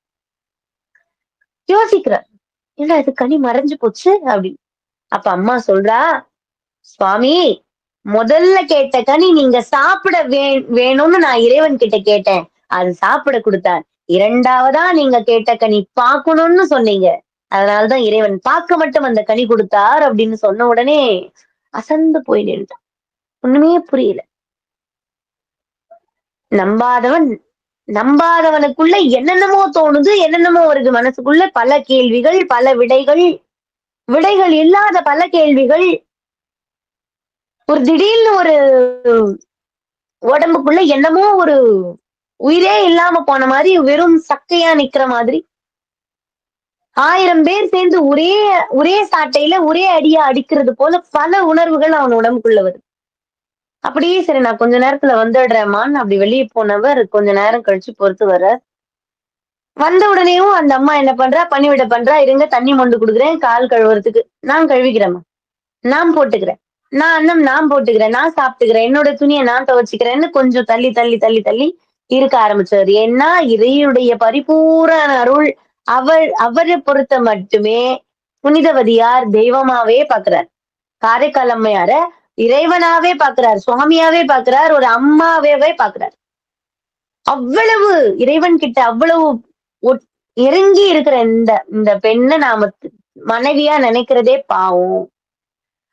யோசிக்கிறார், ஏன்னா இது கனி மறைஞ்சு போச்சு அப்படின்னு. அப்ப அம்மா சொல்றா, சுவாமி, முதல்ல கேட்ட கனி நீங்க சாப்பிட வேணும்னு நான் இறைவன் கிட்ட கேட்டேன். அது சாப்பிட கொடுத்தார். இரண்டாவதா நீங்க கேட்ட கனி பார்க்கணும்னு சொன்னீங்க. அதனாலதான் இறைவன் பார்க்க மட்டும் அந்த கனி கொடுத்தார் அப்படின்னு சொன்ன உடனே அசந்து போய் நின்றான். ஒண்ணுமே புரியல. நம்பாதவனுக்குள்ள என்னென்னமோ தோணுது, என்னென்னமோ வருது மனசுக்குள்ள. பல கேள்விகள், பல விடைகள், விடைகள் இல்லாத பல கேள்விகள். ஒரு திடீர்னு ஒரு உடம்புக்குள்ள என்னமோ ஒரு உயிரே இல்லாம போன மாதிரி, வெறும் சக்கையா நிக்கிற மாதிரி. 1000 பேர் சேர்ந்து ஒரே சாட்டையில ஒரே அடியா அடிக்கிறது போல பல உணர்வுகள் அவன் உடம்புக்குள்ள வருது. அப்படியே சரி நான் கொஞ்ச நேரத்துல வந்துடுறேம்மான்னு அப்படி வெளியே போனவர் கொஞ்ச நேரம் கழிச்சு பொறுத்து வர. வந்த உடனேயும் அந்த அம்மா என்ன பண்றா, பணிவிட பண்றா. இருங்க, தண்ணி மொண்டு கொடுக்குறேன் கால் கழுவுறதுக்கு. நான் கழுவிக்கிறேம்மா, நான் போட்டுக்கிறேன், நான் போட்டுக்கிறேன், நான் சாப்பிட்டுக்கிறேன், என்னோட துணியை நான் துவைச்சுக்கிறேன்னு கொஞ்சம் தள்ளி தள்ளி தள்ளி தள்ளி இருக்க ஆரம்பிச்சாரு. ஏன்னா இறையுடைய பரிபூரண அருள் அவரை பொறுத்த மட்டுமே புனிதவதியார் தெய்வமாவே பாக்குறார். காரைக்கால் அம்மையார இறைவனாவே பாக்குறார், சுவாமியாவே பாக்குறார், ஒரு அம்மாவே பாக்குறார். அவ்வளவு இறைவன் கிட்ட அவ்வளவு ஒட் இறங்கி இருக்கிற இந்த இந்த பெண்ண நாம மனைவியா நினைக்கிறதே பாவம்.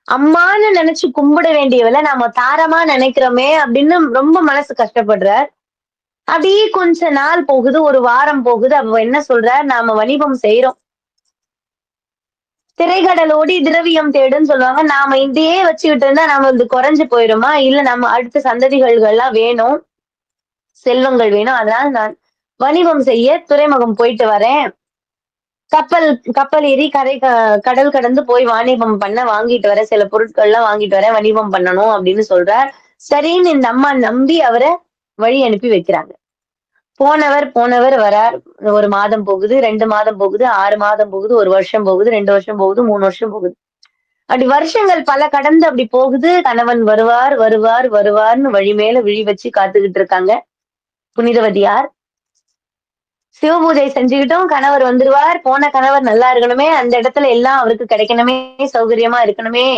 அம்மான்னு நினைச்சு கும்பிட வேண்டியவள நாம தாரமா நினைக்கிறோமே அப்படின்னு ரொம்ப மனசு கஷ்டப்படுறார். அப்படியே கொஞ்ச நாள் போகுது, ஒரு வாரம் போகுது. அப்ப என்ன சொல்றார், நாம வணிகம் செய்றோம். திரைக்கடலோடி திரவியம் தேடுன்னு சொல்லுவாங்க. நாம இதையே வச்சுக்கிட்டு இருந்தா நாம இது குறைஞ்சு போயிருமா? இல்ல நம்ம அடுத்த சந்ததிகள்லாம் வேணும். செல்வங்கள் வேணும். அதனால நான் வணிகம் செய்ய துறைமுகம் போயிட்டு வரேன். கப்பல் கப்பல் ஏறி கடல் கடந்து போய் வாணிபம் பண்ண வாங்கிட்டு வரேன். சில பொருட்கள்லாம் வாங்கிட்டு வரேன். வணிபம் பண்ணணும் அப்படின்னு சொல்றார். சரின்னு இந்த அம்மா நம்பி அவர வழி அனுப்பி வைக்கிறாங்க. போனவர் போனவர் வரார். 1 மாதம் போகுது, 2 மாதம் போகுது, 6 மாதம் போகுது, 1 வருஷம் போகுது, 2 வருஷம் போகுது, 3 வருஷம் போகுது. அப்படி வருஷங்கள் பல கடந்து அப்படி போகுது. கணவன் வருவார், வருவார், வருவார்ன்னு வழி மேல விழி வச்சு காத்துக்கிட்டு இருக்காங்க. புனிதவதியார். சிவபூஜை செஞ்சுக்கிட்டும் கணவர் வந்துருவார். போன கணவர் நல்லா இருக்கணுமே, அந்த இடத்துல எல்லாம் அவருக்கு கிடைக்கணுமே, சௌகரியமா இருக்கணுமே,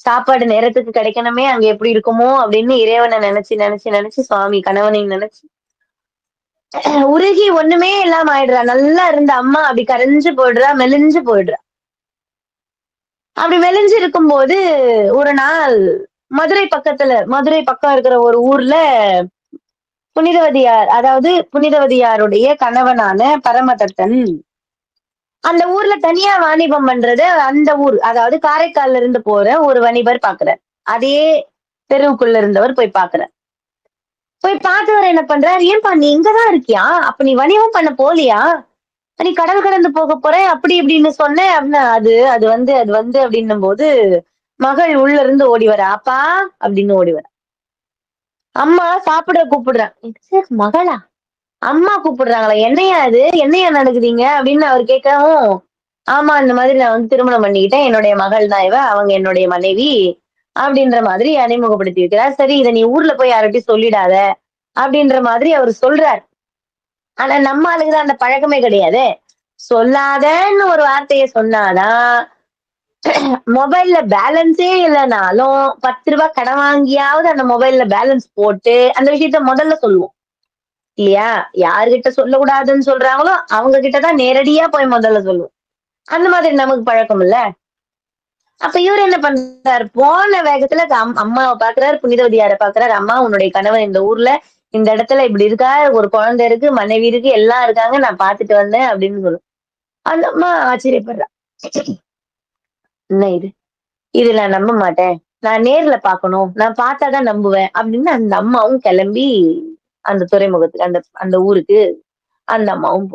சாப்பாடு நேரத்துக்கு கிடைக்கணுமே, அங்க எப்படி இருக்குமோ அப்படின்னு இறைவனை நினைச்சு நினைச்சு நினைச்சு சுவாமி கணவனையும் நினைச்சு உருகி ஒண்ணுமே இல்லாம ஆயிடுறா. நல்லா இருந்த அம்மா அப்படி கரைஞ்சு போயிடுறா, மெலிஞ்சு போயிடுறா. அப்படி மெலிஞ்சு இருக்கும்போது ஒரு நாள் மதுரை பக்கம் இருக்கிற ஒரு ஊர்ல புனிதவதியார், அதாவது புனிதவதியாருடைய கணவனான பரமதத்தன் அந்த ஊர்ல தனியா வாணிபம் பண்றது அந்த ஊர், அதாவது காரைக்கால்ல இருந்து போற ஒரு வணிபர் பாக்குறார். அதே தெருவுக்குள்ள இருந்தவர் போய் பாக்குறார். போய் பார்த்தவர் என்ன பண்றார், ஏன்பா நீ இங்கதான் இருக்கியா? அப்ப நீ வணிகம் பண்ண போலியா? நீ கடல் கடந்து போக போற அப்படி இப்படின்னு சொன்னேன் அப்படின்னா அது வந்து அப்படின்னும் போது மகள் உள்ள இருந்து ஓடி வர, அப்பா அப்படின்னு ஓடி வர. அம்மா சாப்பிட கூப்பிடுறான். மகளா? அம்மா கூப்பிடுறாங்களா? என்னையா அது? என்னையா நடக்குதுங்க அப்படின்னு அவர் கேட்கவும், ஆமா இந்த மாதிரி நான் வந்து திருமணம் பண்ணிக்கிட்டேன். என்னுடைய மகள் தான் இவ. அவங்க என்னுடைய மனைவி அப்படின்ற மாதிரி அறிமுகப்படுத்தி வைக்கிறார். சரி இத நீ ஊர்ல போய் யார்கிட்டயும் சொல்லிடாத அப்படின்ற மாதிரி அவர் சொல்றார். ஆனா நம்ம ஆளுக்குதான் அந்த பழக்கமே கிடையாதே. சொல்லாதன்னு ஒரு வார்த்தைய சொன்னாதான் மொபைல்ல பேலன்ஸே இல்லைனாலும் ரூ. 10 கடன் வாங்கியாவது அந்த மொபைல்ல பேலன்ஸ் போட்டு அந்த விஷயத்த முதல்ல சொல்லுவோம் இல்லையா? யாருகிட்ட சொல்லக்கூடாதுன்னு சொல்றாங்களோ அவங்க கிட்டதான் நேரடியா போய் முதல்ல சொல்லுவோம். அந்த மாதிரி நமக்கு பழக்கம் இல்ல. அப்ப இவரு என்ன பண்றாரு, போன வேகத்துல அம்மாவை பாக்குறாரு, புனிதவதியார பாக்குறாரு. அம்மா உன்னுடைய கணவன் இந்த ஊர்ல இந்த இடத்துல இப்படி இருக்கா, ஒரு குழந்தை இருக்கு, மனைவி இருக்கு, எல்லாம் இருக்காங்க, நான் பாத்துட்டு வந்தேன் அப்படின்னு சொல்லும். அந்த அம்மா ஆச்சரியப்படுறா. என்ன இது? இது நான் நம்ப மாட்டேன். நான் நேர்ல பார்க்கணும். நான் பார்த்தாதான் நம்புவேன். அப்படின்னு அந்த அம்மாவும் கிளம்பி அந்த துறைமுகத்துக்கு அந்த அந்த ஊருக்கு அந்த அம்மாவும்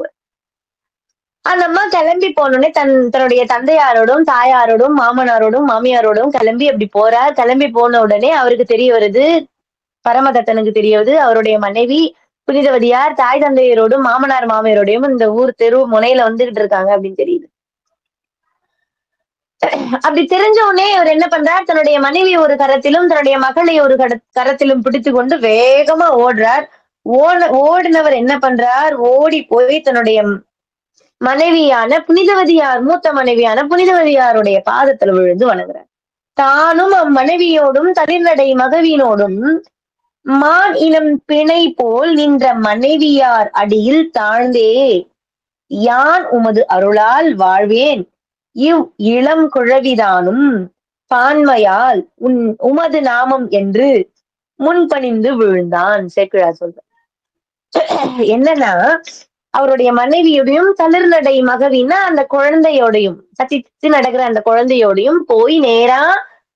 அந்த அம்மா கிளம்பி போனோடனே தன்னுடைய தந்தையாரோடும், தாயாரோடும், மாமனாரோடும், மாமியாரோடும் கிளம்பி அப்படி போறார். கிளம்பி போன உடனே அவருக்கு தெரிய வருது, பரமதத்தனுக்கு தெரிய வருது, அவருடைய மனைவி புனிதவதியார் தாய் தந்தையரோடும், மாமனார் மாமியாரோடையும் இந்த ஊர் தெரு முனையில வந்துகிட்டு இருக்காங்க அப்படின்னு தெரியுது. அப்படி தெரிஞ்ச உடனே அவர் என்ன பண்றார், தன்னுடைய மனைவி ஒரு கரத்திலும் தன்னுடைய மகளை ஒரு கரத்திலும் பிடித்துக் கொண்டு வேகமா ஓடுறார். ஓடினவர் என்ன பண்றார், ஓடி போய் தன்னுடைய மனைவியான புனிதவதியார், மூத்த மனைவியான புனிதவதியாருடைய பாதத்துல விழுந்து வணங்குறார். தானும் அம்மனைவியோடும் தளிர்நடை மகவினோடும் மான் இனம் பிணை போல் நின்ற மனைவியார் அடியில் தாழ்ந்தே யான் உமது அருளால் வாழ்வேன். இளம் குழவிதானும் பான்மையால் உமது நாமம் என்று முன்பணிந்து விழுந்தான். சேக்கிழார் சொல்ற என்னன்னா, அவருடைய மனைவியோடையும் தளிர்நடை மகவின்னா அந்த குழந்தையோடையும் சத்தித்து நடக்கிற அந்த குழந்தையோடையும் போய் நேரா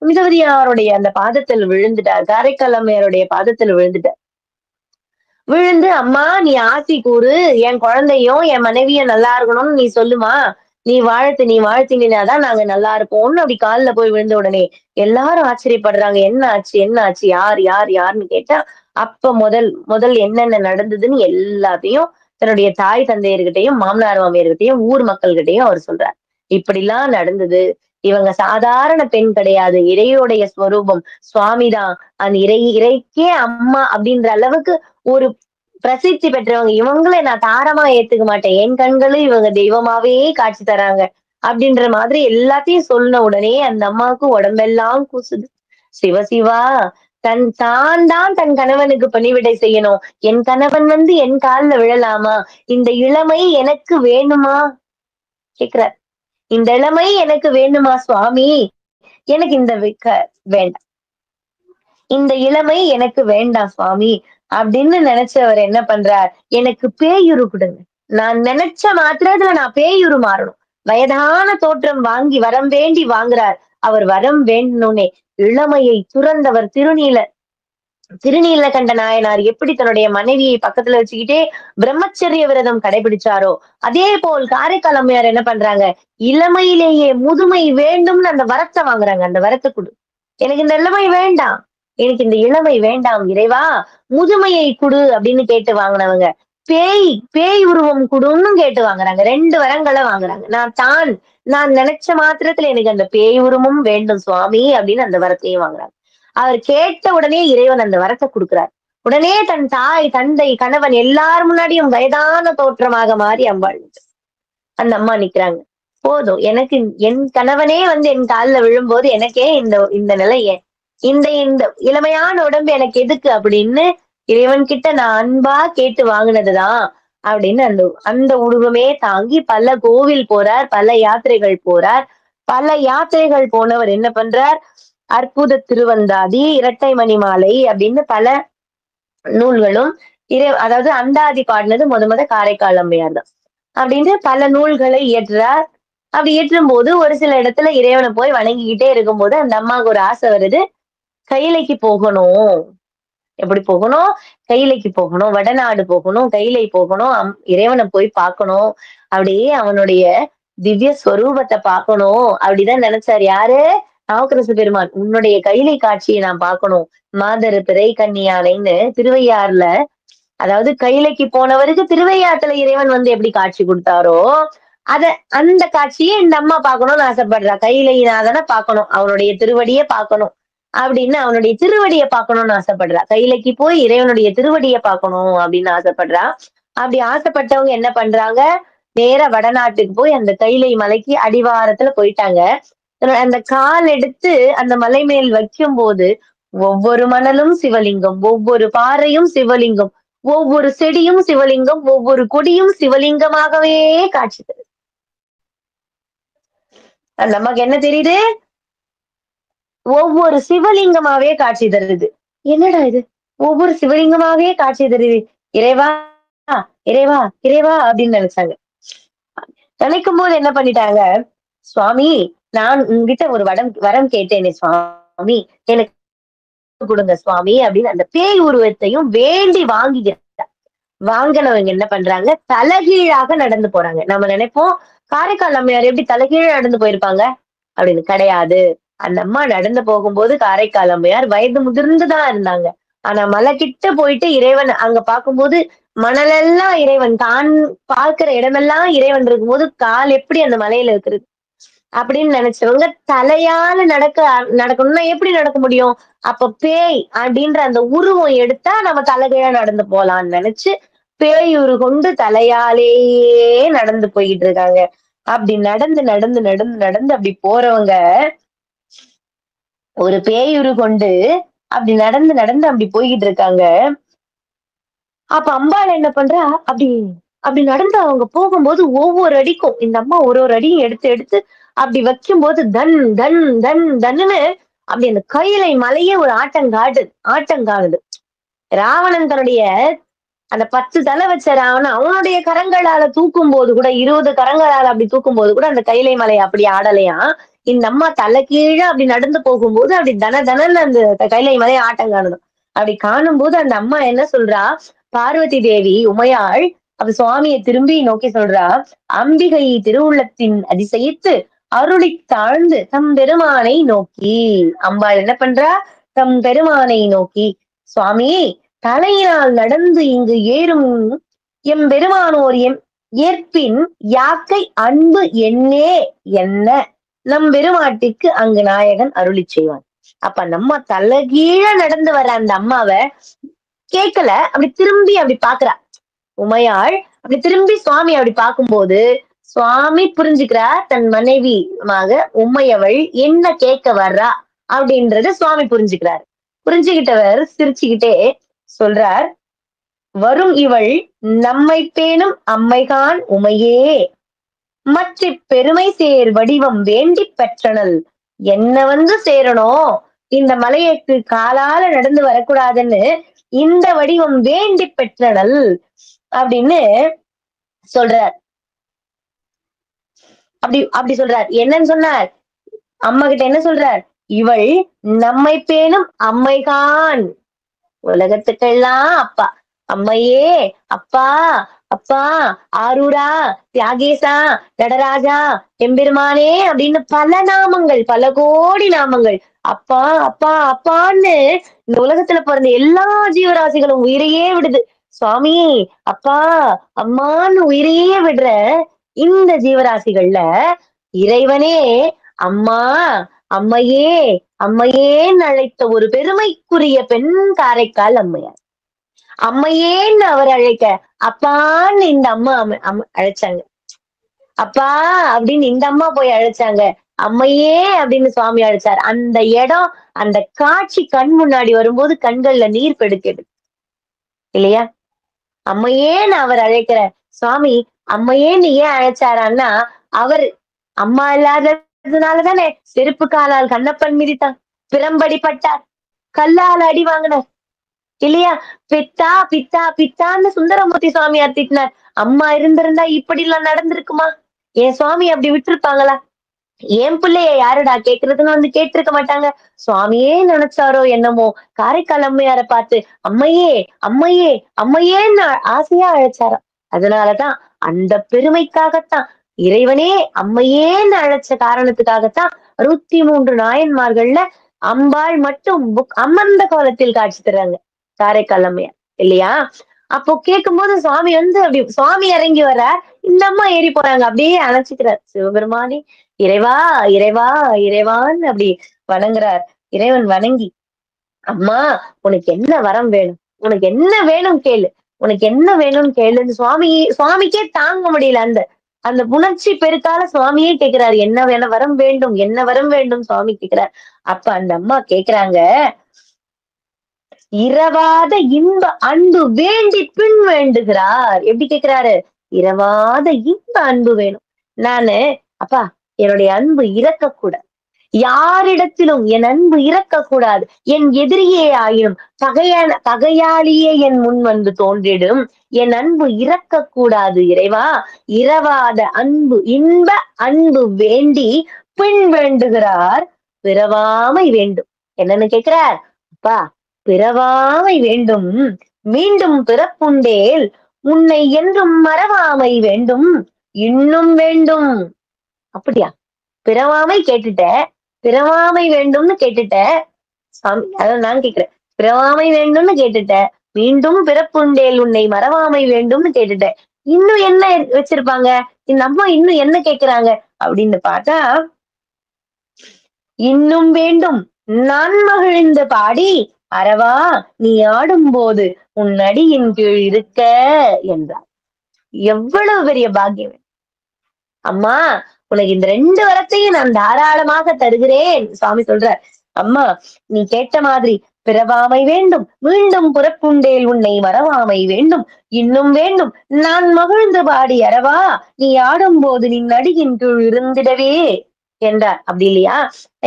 புனிதவதியாருடைய அந்த பாதத்தில் விழுந்துட்டார். காரைக்கால் அம்மையாருடைய பாதத்தில் விழுந்துட்டார். விழுந்து, அம்மா நீ ஆசி கூறு, என் குழந்தையும் என் மனைவியும் நல்லா இருக்கணும்னு நீ சொல்லுமா, நீ வாழ்த்தினாதான் நாங்க நல்லா இருப்போம்னு அப்படி கால்ல போய் விழுந்த உடனே எல்லாரும் ஆச்சரியப்படுறாங்க. என்ன ஆச்சு என்ன ஆச்சு, யாருன்னு கேட்டா அப்ப முதல் என்னென்ன நடந்ததுன்னு எல்லாத்தையும் தன்னுடைய தாய் தந்தையர்கிட்டையும் மாமனார் மாமியார்கிட்டையும் ஊர் மக்கள்கிட்டையும் அவர் சொல்றார். இப்படிலாம் நடந்தது. இவங்க சாதாரண பெண் கிடையாது, இறையுடைய ஸ்வரூபம், சுவாமிதான். அந்த இறைக்கே அம்மா அப்படின்ற அளவுக்கு ஒரு பிரசித்தி பெற்றவங்க. இவங்களை நான் தாரமா ஏத்துக்க மாட்டேன், என் கண்களும் இவங்க தெய்வமாவே காட்சி தராங்க அப்படின்ற மாதிரி எல்லாத்தையும் சொன்ன உடனே அந்த அம்மாவுக்கு உடம்பெல்லாம் கூசுது. சிவசிவா, தான் தன் கணவனுக்கு பணிவிடை செய்யணும். என் கணவன் வந்து என் கால்ல விழலாமா? இந்த இளமை எனக்கு வேணுமா? கேட்கிறார். இந்த இளமை எனக்கு வேணுமா சுவாமி? எனக்கு இந்த வேண்டாம். இந்த இளமை எனக்கு வேண்டாம் சுவாமி அப்படின்னு நினைச்சவர் என்ன பண்றார்? எனக்கு பேயுரு குடுங்க. நான் நினைச்ச மாத்திரத்துல நான் பேயுரு மாறணும். வயதான தோற்றம் வாங்கி வரம் வேண்டி வாங்குறார். அவர் வரம் வேண்டணும்னே இளமையை துறந்தவர் திருநீலகண்ட நாயனார் எப்படி தன்னுடைய மனைவியை பக்கத்துல வச்சுக்கிட்டே பிரம்மச்சரிய விரதம் கடைபிடிச்சாரோ, அதே போல் காரைக்கால் அம்மையார் என்ன பண்றாங்க? இளமையிலேயே முதுமை வேண்டும்னு அந்த வரத்தை வாங்குறாங்க. அந்த வரத்தை குடு. எனக்கு இந்த இளமை வேண்டாம். எனக்கு இந்த இளமை வேண்டாம் இறைவா, முதுமையை குடு அப்படின்னு கேட்டு வாங்கினவங்க. பேய் உருவம் குடுன்னு கேட்டு வாங்குறாங்க. 2 வரங்களை வாங்குறாங்க. நான் நினைச்ச மாத்திரத்துல எனக்கு அந்த பேய் உருவமும் வேண்டும் சுவாமி அப்படின்னு அந்த வரத்தையும் வாங்குறாங்க. அவர் கேட்ட உடனே இறைவன் அந்த வரத்தை கொடுக்கிறார். உடனே தன் தாய், தந்தை, கணவன் எல்லார் முன்னாடியும் வயதான தோற்றமாக மாறி அம்பாள் அந்த அம்மா நிக்கிறாங்க. போதும் எனக்கு என் கணவனே வந்து என் காலில் விழும்போது எனக்கே இந்த இந்த நிலை ஏன் இந்த இந்த இளமையான உடம்பு எனக்கு எதுக்கு அப்படின்னு இறைவன் கிட்ட நான் அன்பா கேட்டு வாங்கினதுதான் அப்படின்னு அந்த அந்த உருவமே தாங்கி பல கோவில் போறார், பல யாத்திரைகள் போறார். பல யாத்திரைகள் போனவர் என்ன பண்றார்? அற்புத திருவந்தாதி, இரட்டை மணி மாலை அப்படின்னு பல நூல்களும் அதாவது அந்தாதி பாடினது முத காரைக்கால் அம்மையார் தான். அப்படின்னு பல நூல்களை இயற்றுறார். அப்படி இயற்றும் போது ஒரு சில இடத்துல இறைவனை போய் வணங்கிக்கிட்டே இருக்கும்போது அந்த அம்மாவுக்கு ஒரு ஆசை வருது. கைலைக்கு போகணும். எப்படி போகணும்? கைலைக்கு போகணும், வடநாடு போகணும், கைலை போகணும், இறைவனை போய் பார்க்கணும், அப்படியே அவனுடைய திவ்ய ஸ்வரூபத்தை பார்க்கணும் அப்படிதான் நினைச்சாரு. யாரு? நாவுக்கரசு பெருமான். உன்னுடைய கைலை காட்சியை நான் பார்க்கணும். மாதரு பிறை கன்னியானைன்னு திருவையாறுல, அதாவது கைலைக்கு போனவருக்கு திருவையாத்துல இறைவன் வந்து எப்படி காட்சி கொடுத்தாரோ அந்த காட்சியை இந்த அம்மா பார்க்கணும்னு ஆசைப்படுறா. கைலைநாதனை பார்க்கணும், அவனுடைய திருவடியை பார்க்கணும் அப்படின்னு அவனுடைய திருவடியை பார்க்கணும்னு ஆசைப்படுறா. கைலைக்கு போய் இறைவனுடைய திருவடியை பார்க்கணும் அப்படின்னு ஆசைப்படுறா. அப்படி ஆசைப்பட்டவங்க என்ன பண்றாங்க? நேரா வடநாட்டுக்கு போய் அந்த கைலை மலைக்கு அடிவாரத்துல போயிட்டாங்க. அந்த கால் எடுத்து அந்த மலை மேல் வைக்கும் போது ஒவ்வொரு மணலும் சிவலிங்கம், ஒவ்வொரு பாறையும் சிவலிங்கம், ஒவ்வொரு செடியும் சிவலிங்கம், ஒவ்வொரு கொடியும் சிவலிங்கமாகவே காட்சி தருது. நமக்கு என்ன தெரியுது? ஒவ்வொரு சிவலிங்கமாவே காட்சி தருது. என்னடா இது? ஒவ்வொரு சிவலிங்கமாவே காட்சி தருது. இறைவா இறைவா இறைவா அப்படின்னு நினைச்சாங்க. நினைக்கும் போது என்ன பண்ணிட்டாங்க? சுவாமி, நான் உங்ககிட்ட ஒரு வரம் கேட்டேனே சுவாமி, எனக்கு கொடுங்க சுவாமி அப்படின்னு அந்த பேய் உருவத்தையும் வேண்டி வாங்கினவங்க என்ன பண்றாங்க? தலைகீழாக நடந்து போறாங்க. நம்ம நினைப்போம் காரைக்கால் அம்மையார் எப்படி தலைகீழ நடந்து போயிருப்பாங்க அப்படின்னு. கிடையாது. அந்த அம்மா நடந்து போகும்போது காரைக்கால் அம்மையார் வயது முதிர்ந்துதான் இருந்தாங்க. ஆனா மலை கிட்ட போயிட்டு இறைவன் அங்க பார்க்கும்போது மணலெல்லாம் இறைவன், தான் பார்க்கிற இடமெல்லாம் இறைவன் இருக்கும்போது கால் எப்படி அந்த மலையில இருக்கிறது அப்படின்னு நினைச்சவங்க தலையால நடக்கணும்னா எப்படி நடக்க முடியும்? அப்ப பேய் அப்படின்ற அந்த உருவம் எடுத்தா நம்ம தலைகீழா நடந்து போலான்னு நினைச்சு பேயுரு கொண்டு தலையாலேயே நடந்து போய்கிட்டு இருக்காங்க. அப்படி நடந்து நடந்து நடந்து நடந்து அப்படி போறவங்க ஒரு பேயுரு கொண்டு அப்படி நடந்து நடந்து அப்படி போய்கிட்டு இருக்காங்க. அப்ப அம்பாள் என்ன பண்றா? அப்படி அப்படி நடந்து அவங்க போகும்போது ஒவ்வொரு அடிக்கும் இந்த அம்மா ஒரு அடியும் எடுத்து எடுத்து அப்படி வைக்கும்போது தன் தன் தன் தன்னு அப்படி அந்த கையிலை மலையே ஒரு ஆட்டங்காடுது. ராவணன் தன்னுடைய அந்த 10 தலை வச்ச ராவணன் அவனுடைய கரங்களால தூக்கும் போது கூட 20 கரங்களால அப்படி தூக்கும் போது கூட அந்த கைலை மலை அப்படி ஆடலையா. இந்த அம்மா தலை கீழே அப்படி நடந்து போகும்போது அப்படி தனன்னு அந்த கைலை மலை ஆட்டம் காணணும். அப்படி காணும் போது அந்த அம்மா என்ன சொல்றா? பார்வதி தேவி உமையாள் அப்ப சுவாமியை திரும்பி நோக்கி சொல்றா, அம்பிகை திருவுள்ளத்தின் அதிசயித்து அருளி தாழ்ந்து தம் பெருமானை நோக்கி. அம்பாள் என்ன பண்றா? தம் பெருமானை நோக்கி, சுவாமி, தலையினால் நடந்து இங்கு ஏறும் எம் பெருமானோர் ஏற்பின் யாக்கை அன்பு என்னே என்ன நம் பெருமாட்டிற்கு அங்கு நாயகன் அருளி செய்வான். அப்ப நம்ம தலைகீழ நடந்து வர அந்த அம்மாவை கேட்கல, அப்படி திரும்பி அப்படி பாக்குறா உமையாள். அப்படி திரும்பி சுவாமி அப்படி பார்க்கும்போது சுவாமி புரிஞ்சுக்கிறார் தன் மனைவி உமையவள் என்ன கேட்க வர்றா அப்படின்றத சுவாமி புரிஞ்சுக்கிறார். புரிஞ்சுகிட்டவர் சிரிச்சுக்கிட்டே சொல்றார், வரும் இவள் நம்மை பேணும் அம்மைகான் உமையே மற்ற பெருமை சேர் வடிவம் வேண்டிப் பெற்றனள். என்ன வந்து சேரணும், இந்த மலையேற்கு காலால நடந்து வரக்கூடாதுன்னு இந்த வடிவம் வேண்டி பெற்றனள் அப்படின்னு சொல்றார். அப்படி சொல்றார். என்னன்னு சொன்னார்? அம்மா கிட்ட என்ன சொல்றார்? இவள் நம்மை பேணும் அம்மைகான். உலகத்துக்கெல்லாம் அப்பா. அம்மையே, அப்பா, அப்பா, ஆரூரா, தியாகேசா, நடராஜா, எம்பெருமானே அப்படின்னு பல நாமங்கள், பல கோடி நாமங்கள். அப்பா, அப்பா, அப்பான்னு இந்த உலகத்துல பிறந்த எல்லா ஜீவராசிகளும் உயிரையே விடுது. சுவாமி, அப்பா, அம்மான்னு உயிரையே விடுற இந்த ஜீவராசிகள்ல இறைவனே அம்மா, அம்மையே, அம்மையேன்னு அழைத்த ஒரு பெருமைக்குரிய பெண் காரைக்கால் அம்மையார். அம்மையேன்னு அவர் அழைக்க, அப்பான்னு இந்த அம்மா அழைச்சாங்க. அப்பா அப்படின்னு இந்த அம்மா போய் அழைச்சாங்க. அம்மையே அப்படின்னு சுவாமி அழைச்சார். அந்த இடம், அந்த காட்சி கண் முன்னாடி வரும்போது கண்கள்ல நீர் பெடுக்குது இல்லையா? அம்மையேன்னு அவர் அழைக்கிற சுவாமி அம்மையேன்னு ஏன் அழைச்சாரான்னா, அவர் அம்மா இல்லாததுனாலதானே செருப்பு காலால் கண்ணப்பன் மிதித்தான், பிரம்படி பட்டார், கல்லால் அடி வாங்கினார் இல்லையா? பித்தா பித்தா பித்தான்னு சுந்தரமூர்த்தி சுவாமியார் திட்டினார். அம்மா இருந்திருந்தா இப்படி எல்லாம் நடந்திருக்குமா? என் சுவாமி அப்படி விட்டுருப்பாங்களா? என் பிள்ளைய யாருடா கேக்குறதுன்னு வந்து கேட்டிருக்க மாட்டாங்க. சுவாமியே நினைச்சாரோ என்னமோ, காரைக்கால் அம்மையார பார்த்து அம்மையே, அம்மையே, அம்மையேன்னு ஆசையா அழைச்சாராம். அதனாலதான் அந்த பெருமைக்காகத்தான் இறைவனே அம்மையேன்னு அழைச்ச காரணத்துக்காகத்தான் 63 நாயன்மார்கள்ல அம்பாள் மட்டும் அமர்ந்த கோலத்தில் காட்சி தர்றாங்க காரைக்கால் அம்மையார் இல்லையா? அப்போ கேட்கும்போது சுவாமி வந்து அப்படி சுவாமி இறங்கி வர்றார், இந்த அம்மா ஏறி போறாங்க. அப்படியே அணைச்சிக்கிறார். சிவபெருமானே இறைவா, இறைவா, இறைவான்னு அப்படி வணங்குறார். இறைவன் வணங்கி, அம்மா உனக்கு என்ன வரம் வேணும்? உனக்கு என்ன வேணும் கேளு. உனக்கு என்ன வேணும்னு கேளுன்னு சுவாமிக்கே தாங்க முடியல. அந்த அந்த உணர்ச்சி பெருக்கால சுவாமியே கேட்கிறாரு. என்ன வேணும் வரம் வேண்டும்? என்ன வரம் வேண்டும்? சுவாமி கேட்கிறார். அப்ப அந்த அம்மா கேக்குறாங்க, இரவாத இன்ப அன்பு வேண்டி பின் வேண்டுகிறார். எப்படி கேக்குறாரு? இரவாத இன்ப அன்பு வேணும். நானு அப்பா என்னுடைய அன்பு இறக்கக்கூடாது. யாரிடத்திலும் என் அன்பு இறக்கக்கூடாது. என் எதிரியே ஆயினும் பகையாளியே என் முன் வந்து தோன்றிடும். என் அன்பு இறக்கக்கூடாது இறைவா. இரவாத அன்பு இன்ப அன்பு வேண்டி பின் வேண்டுகிறார். பிறவாமை வேண்டும். என்னன்னு கேக்குறார்? அப்பா பிறவாமை வேண்டும். மீண்டும் பிறப்புண்டேல் உன்னை என்றும் மறவாமை வேண்டும். இன்னும் வேண்டும். அப்படியா? பிறவாமை கேட்டுட்ட, பிறவாமை வேண்டும்னு கேட்டுட்ட சாமி. அதான் நான் கேக்குறேன். பிறவாமை வேண்டும்னு கேட்டுட்ட, மீண்டும் பிறப்புண்டேல் உன்னை மறவாமை வேண்டும்னு கேட்டுட்ட. இன்னும் என்ன வச்சிருப்பாங்க? இந்த அம்மா இன்னும் என்ன கேக்குறாங்க அப்படின்னு பார்த்தா, இன்னும் வேண்டும் நான் மகிழ்ந்து பாடி அரவா நீ ஆடும்போது உன் அடியின் கீழ் இருக்க என்றார். எவ்வளவு பெரிய பாக்கியம்! அம்மா உனக்கு இந்த 2 வரத்தையும் நான் தாராளமாக தருகிறேன். சுவாமி சொல்றார். அம்மா நீ கேட்ட மாதிரி பிறவாமை வேண்டும், மீண்டும் பிறப்புண்டேல் உன்னை மறவாமை வேண்டும், இன்னும் வேண்டும் நான் மகிழ்ந்து பாடி அரவா நீ ஆடும்போது நின் அடியின் கீழ் இருந்திடவே என்றார். அப்படி இல்லையா?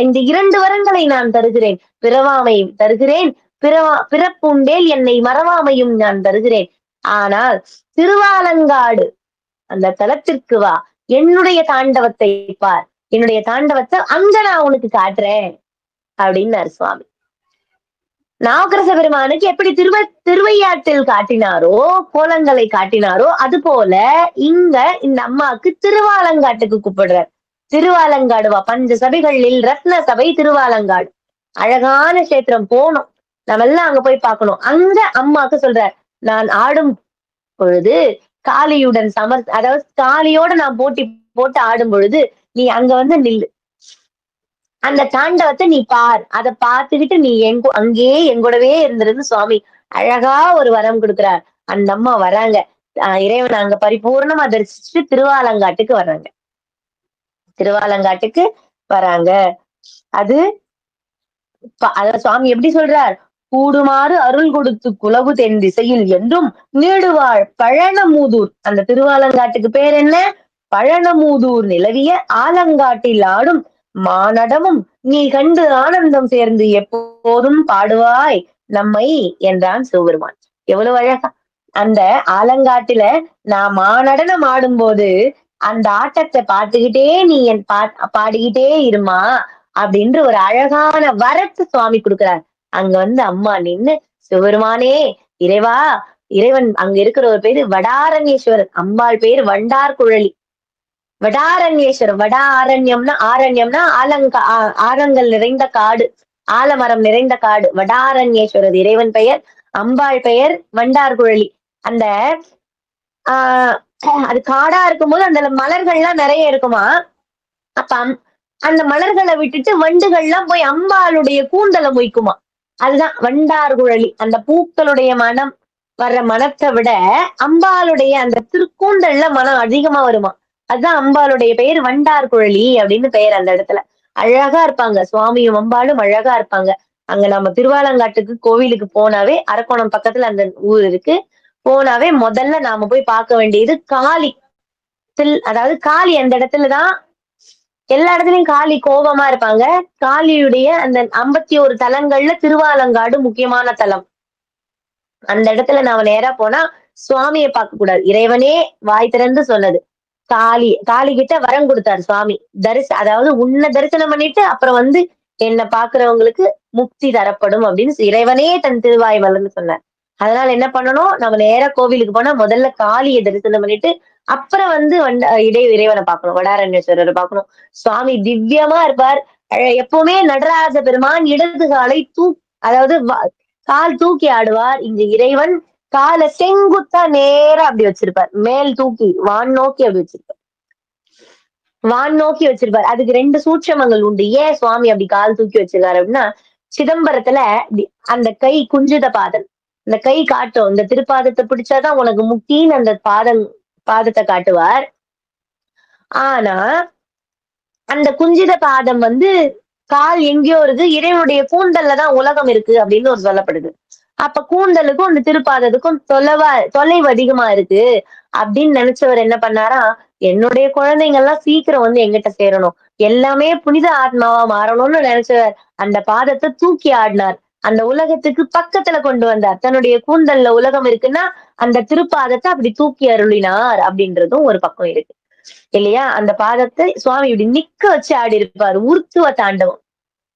இந்த 2 வரங்களை நான் தருகிறேன். பிறவாமை தருகிறேன், பிறப்புண்டேல் என்னை மறவாமையும் நான் தருகிறேன். ஆனால் திருவாலங்காடு அந்த தலத்திற்கு வா, என்னுடைய தாண்டவத்தை பார், என்னுடைய தாண்டவத்தை அங்க நான் உனக்கு காட்டுறேன் அப்படின்னாரு சுவாமி. நாவுக்கரச பெருமானுக்கு எப்படி திருவையாற்றில் காட்டினாரோ, கோலங்களை காட்டினாரோ, அது போல இங்க இந்த அம்மாவுக்கு திருவாலங்காட்டுக்கு கூப்பிடுறார். திருவாலங்காடு வா, பஞ்ச சபைகளில் ரத்ன சபை திருவாலங்காடு. அழகான கஷேத்திரம் போனோம். நம்ம எல்லாம் அங்க போய் பார்க்கணும். அங்க அம்மாவுக்கு சொல்றார், நான் ஆடும் பொழுது காளியுடன் அதாவது காளியோட நான் போட்டி போட்டு ஆடும் பொழுது நீ அங்க வந்து நில்லு. அந்த தாண்டவத்தை நீ பார். அதை பார்த்துக்கிட்டு நீ அங்கேயே எங்கூடவே இருந்திருந்து சுவாமி அழகா ஒரு வரம் கொடுக்குறார். அந்த அம்மா வராங்க. இறைவன் அங்க பரிபூர்ணமா தரிசிச்சுட்டு திருவாலங்காட்டுக்கு வர்றாங்க. திருவாலங்காட்டுக்கு வராங்க. அது சுவாமி எப்படி சொல்றார்? கூடுமாறு அருள் கொடுத்து குலவு தென் திசையில் என்றும் நீடுவாழ் பழனமூதூர். அந்த திருவாலங்காட்டுக்கு பேர் என்ன? பழனமூதூர் நிலவிய ஆலங்காட்டில் ஆடும் மானடமும் நீ கண்டு ஆனந்தம் சேர்ந்து எப்போதும் பாடுவாய் நம்மை என்றான் சிவபெருமான். எவ்வளவு அழகா! அந்த ஆலங்காட்டுல நான் மானடனம் ஆடும்போது அந்த ஆட்டத்தை பார்த்துக்கிட்டே நீ என் பாடிக்கிட்டே இருமா அப்படின்ற ஒரு அழகான வரத்து சுவாமி கொடுக்கிறார். அங்க வந்து அம்மா நின்னு சிவபெருமானே, இறைவா, இறைவன் அங்க இருக்கிற ஒரு பேரு வடாரண்யேஸ்வரர், அம்பாள் பேரு வண்டார் குழலி. வடாரண்யேஸ்வரர், வட ஆரண்யம்னா ஆரங்கள் நிறைந்த காடு, ஆலமரம் நிறைந்த காடு. வடாரண்யேஸ்வரர் இறைவன் பெயர், அம்பாள் பெயர் வண்டார் குழலி. அந்த ஆஹ் அது காடா இருக்கும்போது அந்த மலர்கள்லாம் நிறைய இருக்குமா. அப்ப அந்த மலர்களை விட்டுட்டு வண்டுகள்லாம் போய் அம்பாளுடைய கூந்தலை மொய்க்குமா. அதுதான் வண்டார் குழலி. அந்த பூக்களுடைய மனம் வர்ற மனத்தை விட அம்பாளுடைய அந்த திருக்கூந்தல்ல மனம் அதிகமா வருமா. அதுதான் அம்பாளுடைய பெயர் வண்டார் குழலி அப்படின்னு பெயர். அந்த இடத்துல அழகா இருப்பாங்க, சுவாமியும் அம்பாளும் அழகா இருப்பாங்க. அங்க நம்ம திருவாலங்காட்டுக்கு கோவிலுக்கு போனாவே, அரக்கோணம் பக்கத்துல அந்த ஊர் இருக்கு, போனாவே முதல்ல நாம போய் பார்க்க வேண்டியது காளி. அதாவது காளி அந்த இடத்துலதான், எல்லா இடத்துலயும் காளி கோபமா இருப்பாங்க. காளியுடைய அந்த 51 தலங்கள்ல திருவாலங்காடு முக்கியமான தலம். அந்த இடத்துல நாம நேரா போனா சுவாமியை பார்க்க கூடாது. இறைவனே வாய் திறந்து சொன்னது. காளி கிட்ட வரம் கொடுத்தாரு சுவாமி. அதாவது உன்னை தரிசனம் பண்ணிட்டு அப்புறம் வந்து என்ன பாக்குறவங்களுக்கு முக்தி தரப்படும் அப்படின்னு இறைவனே தன் திருவாய் மலர்ந்து சொன்னார். அதனால என்ன பண்ணணும், நம்ம நேரா கோவிலுக்கு போனா முதல்ல காளியை தரிசனம் பண்ணிட்டு அப்புறம் வந்து இறைவனை பார்க்கணும், வடாரண்யேஸ்வரரை பார்க்கணும். சுவாமி திவ்யமா இருப்பார். எப்பவுமே நடராஜ பெருமான் இடது காலை அதாவது கால் தூக்கி ஆடுவார். இங்க இறைவன் காலை செங்குத்தா நேரா அப்படி வச்சிருப்பார், மேல் தூக்கி வான் நோக்கி அப்படி வச்சிருப்பார், வான் நோக்கி வச்சிருப்பார். அதுக்கு 2 சூட்சமங்கள் உண்டு. ஏன் சுவாமி அப்படி கால் தூக்கி வச்சிருக்காரு அப்படின்னா, சிதம்பரத்துல அந்த கை குஞ்சித பாதம், இந்த கை காட்டும், இந்த திருப்பாதத்தை பிடிச்சாதான் உனக்கு முக்தின்னு அந்த பாதத்தை காட்டுவார். ஆனா அந்த குஞ்சித பாதம் வந்து கால் எங்கேயோ இருக்கு, இறைவனுடைய கூந்தல்ல தான் உலகம் இருக்கு அப்படின்னு ஒரு சொல்லப்படுது. அப்ப கூந்தலுக்கும் அந்த திருப்பாதத்துக்கும் தொலைவு அதிகமா இருக்கு அப்படின்னு நினைச்சவர் என்ன பண்ணாரா, என்னுடைய குழந்தைங்க எல்லாம் சீக்கிரம் வந்து எங்கிட்ட சேரணும், எல்லாமே புனித ஆத்மாவா மாறணும்னு நினைச்சவர் அந்த பாதத்தை தூக்கி ஆடினார். அந்த உலகத்துக்கு பக்கத்துல கொண்டு வந்தார். தன்னுடைய கூந்தல்ல உலகம் இருக்குன்னா அந்த திருப்பாதத்தை அப்படி தூக்கி அருளினார் அப்படின்றதும் ஒரு பக்கம் இருக்கு இல்லையா. அந்த பாதத்தை சுவாமி இப்படி நிக்க வச்சு ஆடி இருப்பார். ஊர்த்துவ தாண்டவம்,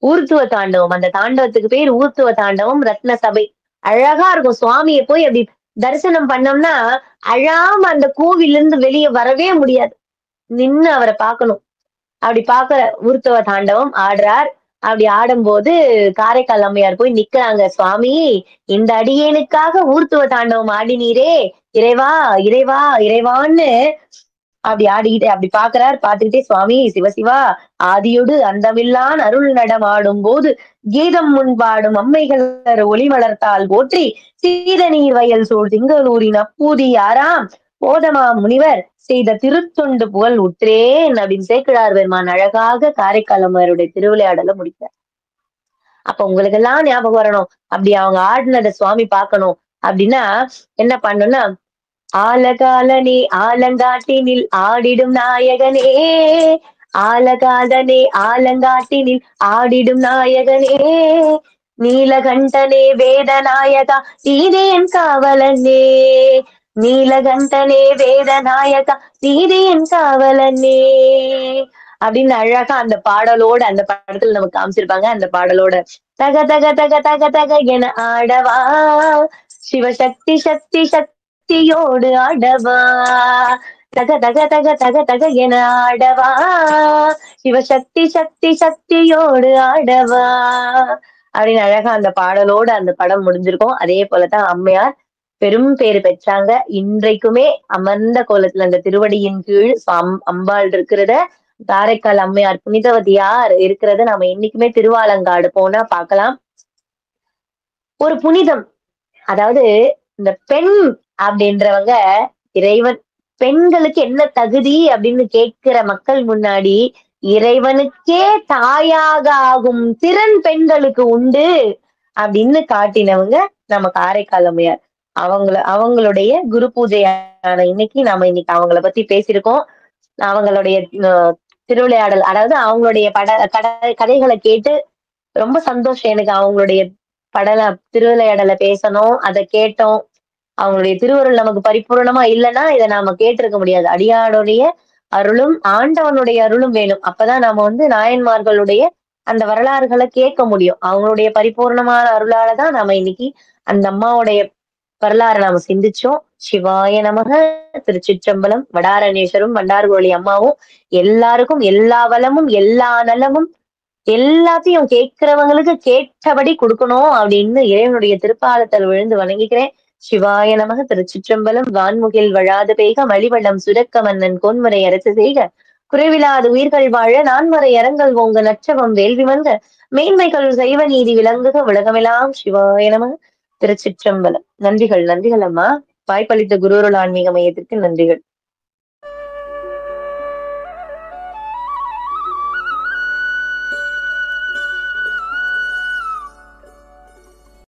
ஊர்த்துவ தாண்டவம். அந்த தாண்டவத்துக்கு பேர் ஊர்த்துவ தாண்டவம். ரத்ன சபை அழகா இருக்கும். சுவாமியை போய் அப்படி தரிசனம் பண்ணோம்னா அழாம அந்த கோவில்ல இருந்து வெளியே வரவே முடியாது, நின்னு அவரை பார்க்கணும். அப்படி பார்க்க ஊர்த்துவ தாண்டவம் ஆடுறார். அப்படி ஆடும்போது காரைக்கால் அம்மையார் போய் நிக்கிறாங்க. சுவாமி, இந்த அடியேனுக்காக ஊர்த்துவ தாண்டவம் ஆடினீரே, இறைவா இறைவா இறைவான்னு அப்படி ஆடிக்கிட்டே அப்படி பாக்குறார். பார்த்துக்கிட்டே சுவாமி சிவசிவா ஆதியோடு அந்தமில்லான் அருள் நடமாடும் போது கீதம் முன்பாடும் அம்மைகளர் ஒளி வளர்த்தால் போற்றி சீத நீர் வயல் சூழ் திங்களூரின் அப்பூதி யாராம் போதமா முனிவர் செய்த திருத்தொண்டு புகழ் உற்றேன் அப்படின்னு சேக்கிழார் பெருமான் அழகாக காரைக்கால் அம்மையாருடைய திருவிளையாடல முடிக்கிறார். அப்ப உங்களுக்கு எல்லாம் ஞாபகம் வரணும், அப்படி அவங்க ஆடினதை சுவாமி பார்க்கணும் அப்படின்னா என்ன பண்ணணும்னா, ஆலகாலனே ஆலங்காட்டினில் ஆடிடும் நாயகனே, ஆலகாலனே ஆலங்காட்டினில் ஆடிடும் நாயகனே, நீலகண்டனே வேதநாயகா நீதியின் காவலனே, நீலகண்டனே வேதநாயகா நீதியின் காவலனே அப்படின்னு அழகா அந்த பாடலோட அந்த படத்துல நமக்கு காமிச்சிருப்பாங்க. அந்த பாடலோட தக தக தக தக தக என ஆடவா சிவசக்தி சக்தி சக்தியோடு ஆடவா, தக தக தக தக தக என ஆடவா சிவசக்தி சக்தி சக்தியோடு ஆடவா அப்படின்னு அழகா அந்த பாடலோட அந்த படம் முடிஞ்சிருக்கும். அதே போலதான் அம்மையார் பெரும் பேரு பெற்றாங்க. இன்றைக்குமே அமர்ந்த கோலத்துல அந்த திருவடியின் கீழ் அம்பாள் இருக்கிறத, காரைக்கால் அம்மையார் புனிதவதியார் இருக்கிறத நம்ம என்னைக்குமே திருவாலங்காடு போனா பார்க்கலாம். ஒரு புனிதம், அதாவது இந்த பெண் அப்படின்றவங்க இறைவன் பெண்களுக்கு என்ன தகுதி அப்படின்னு கேட்கிற மக்கள் முன்னாடி இறைவனுக்கே தாயாக ஆகும் திறன் பெண்களுக்கு உண்டு அப்படின்னு காட்டினவங்க நம்ம காரைக்கால் அம்மையார். அவங்களுடைய குரு பூஜையான இன்னைக்கு அவங்கள பத்தி பேசியிருக்கோம். அவங்களுடைய அ திருவிளையாடல் அதாவது அவங்களுடைய கதைகள கேட்டு ரொம்ப சந்தோஷம் எனக்கு. அவங்களுடைய படல திருவிளையாடல பேசணும். அத கேட்டோம். அவங்களுடைய திருவருள் நமக்கு பரிபூரணமா இல்லன்னா, இத நாம கேட்டிருக்க முடியாது. அடியாருடைய அருளும், ஆண்டவனுடைய அருளும் வேணும். அப்பதான் நாம நாயன்மார்களுடைய அந்த வரலாறுகள கேட்க முடியும். அவங்களுடைய பரிபூரணமான அருளால தான் நாம இன்னைக்கு அந்த அம்மாவுடைய வரலாற நாம சிந்திச்சோம். சிவாய நமக! திருச்சிற்றம்பலம். வடாரணேஸ்வரும், வண்டார்கோழி அம்மாவும் எல்லாருக்கும் எல்லா வளமும், எல்லா நலமும் எல்லாத்தையும் கேட்கிறவங்களுக்கு கேட்டபடி குடுக்கணும் அப்படின்னு இறைவனுடைய திருப்பாதத்தில் விழுந்து வணங்கிக்கிறேன். சிவாய நமக! திருச்சிற்றம்பலம். வான்முகில் வழாது பெய்க மலிவளம் சுரக்க மன்னன் கோன்முறை அரசு செய்க குறைவிலாது உயிர்கள் வாழ நான்மறை அறங்கள் ஓங்க நற்றவம் வேள்வி மல்க மேன்மைகள் சைவ நீதி விளங்குக உலகமெல்லாம் சிவாய நமக! திருச்சிற்றம்பலம். நன்றிகள், நன்றிகள் அம்மா. வாய்ப்பளித்த குருவருள் ஆன்மீக மையத்திற்கு நன்றிகள்.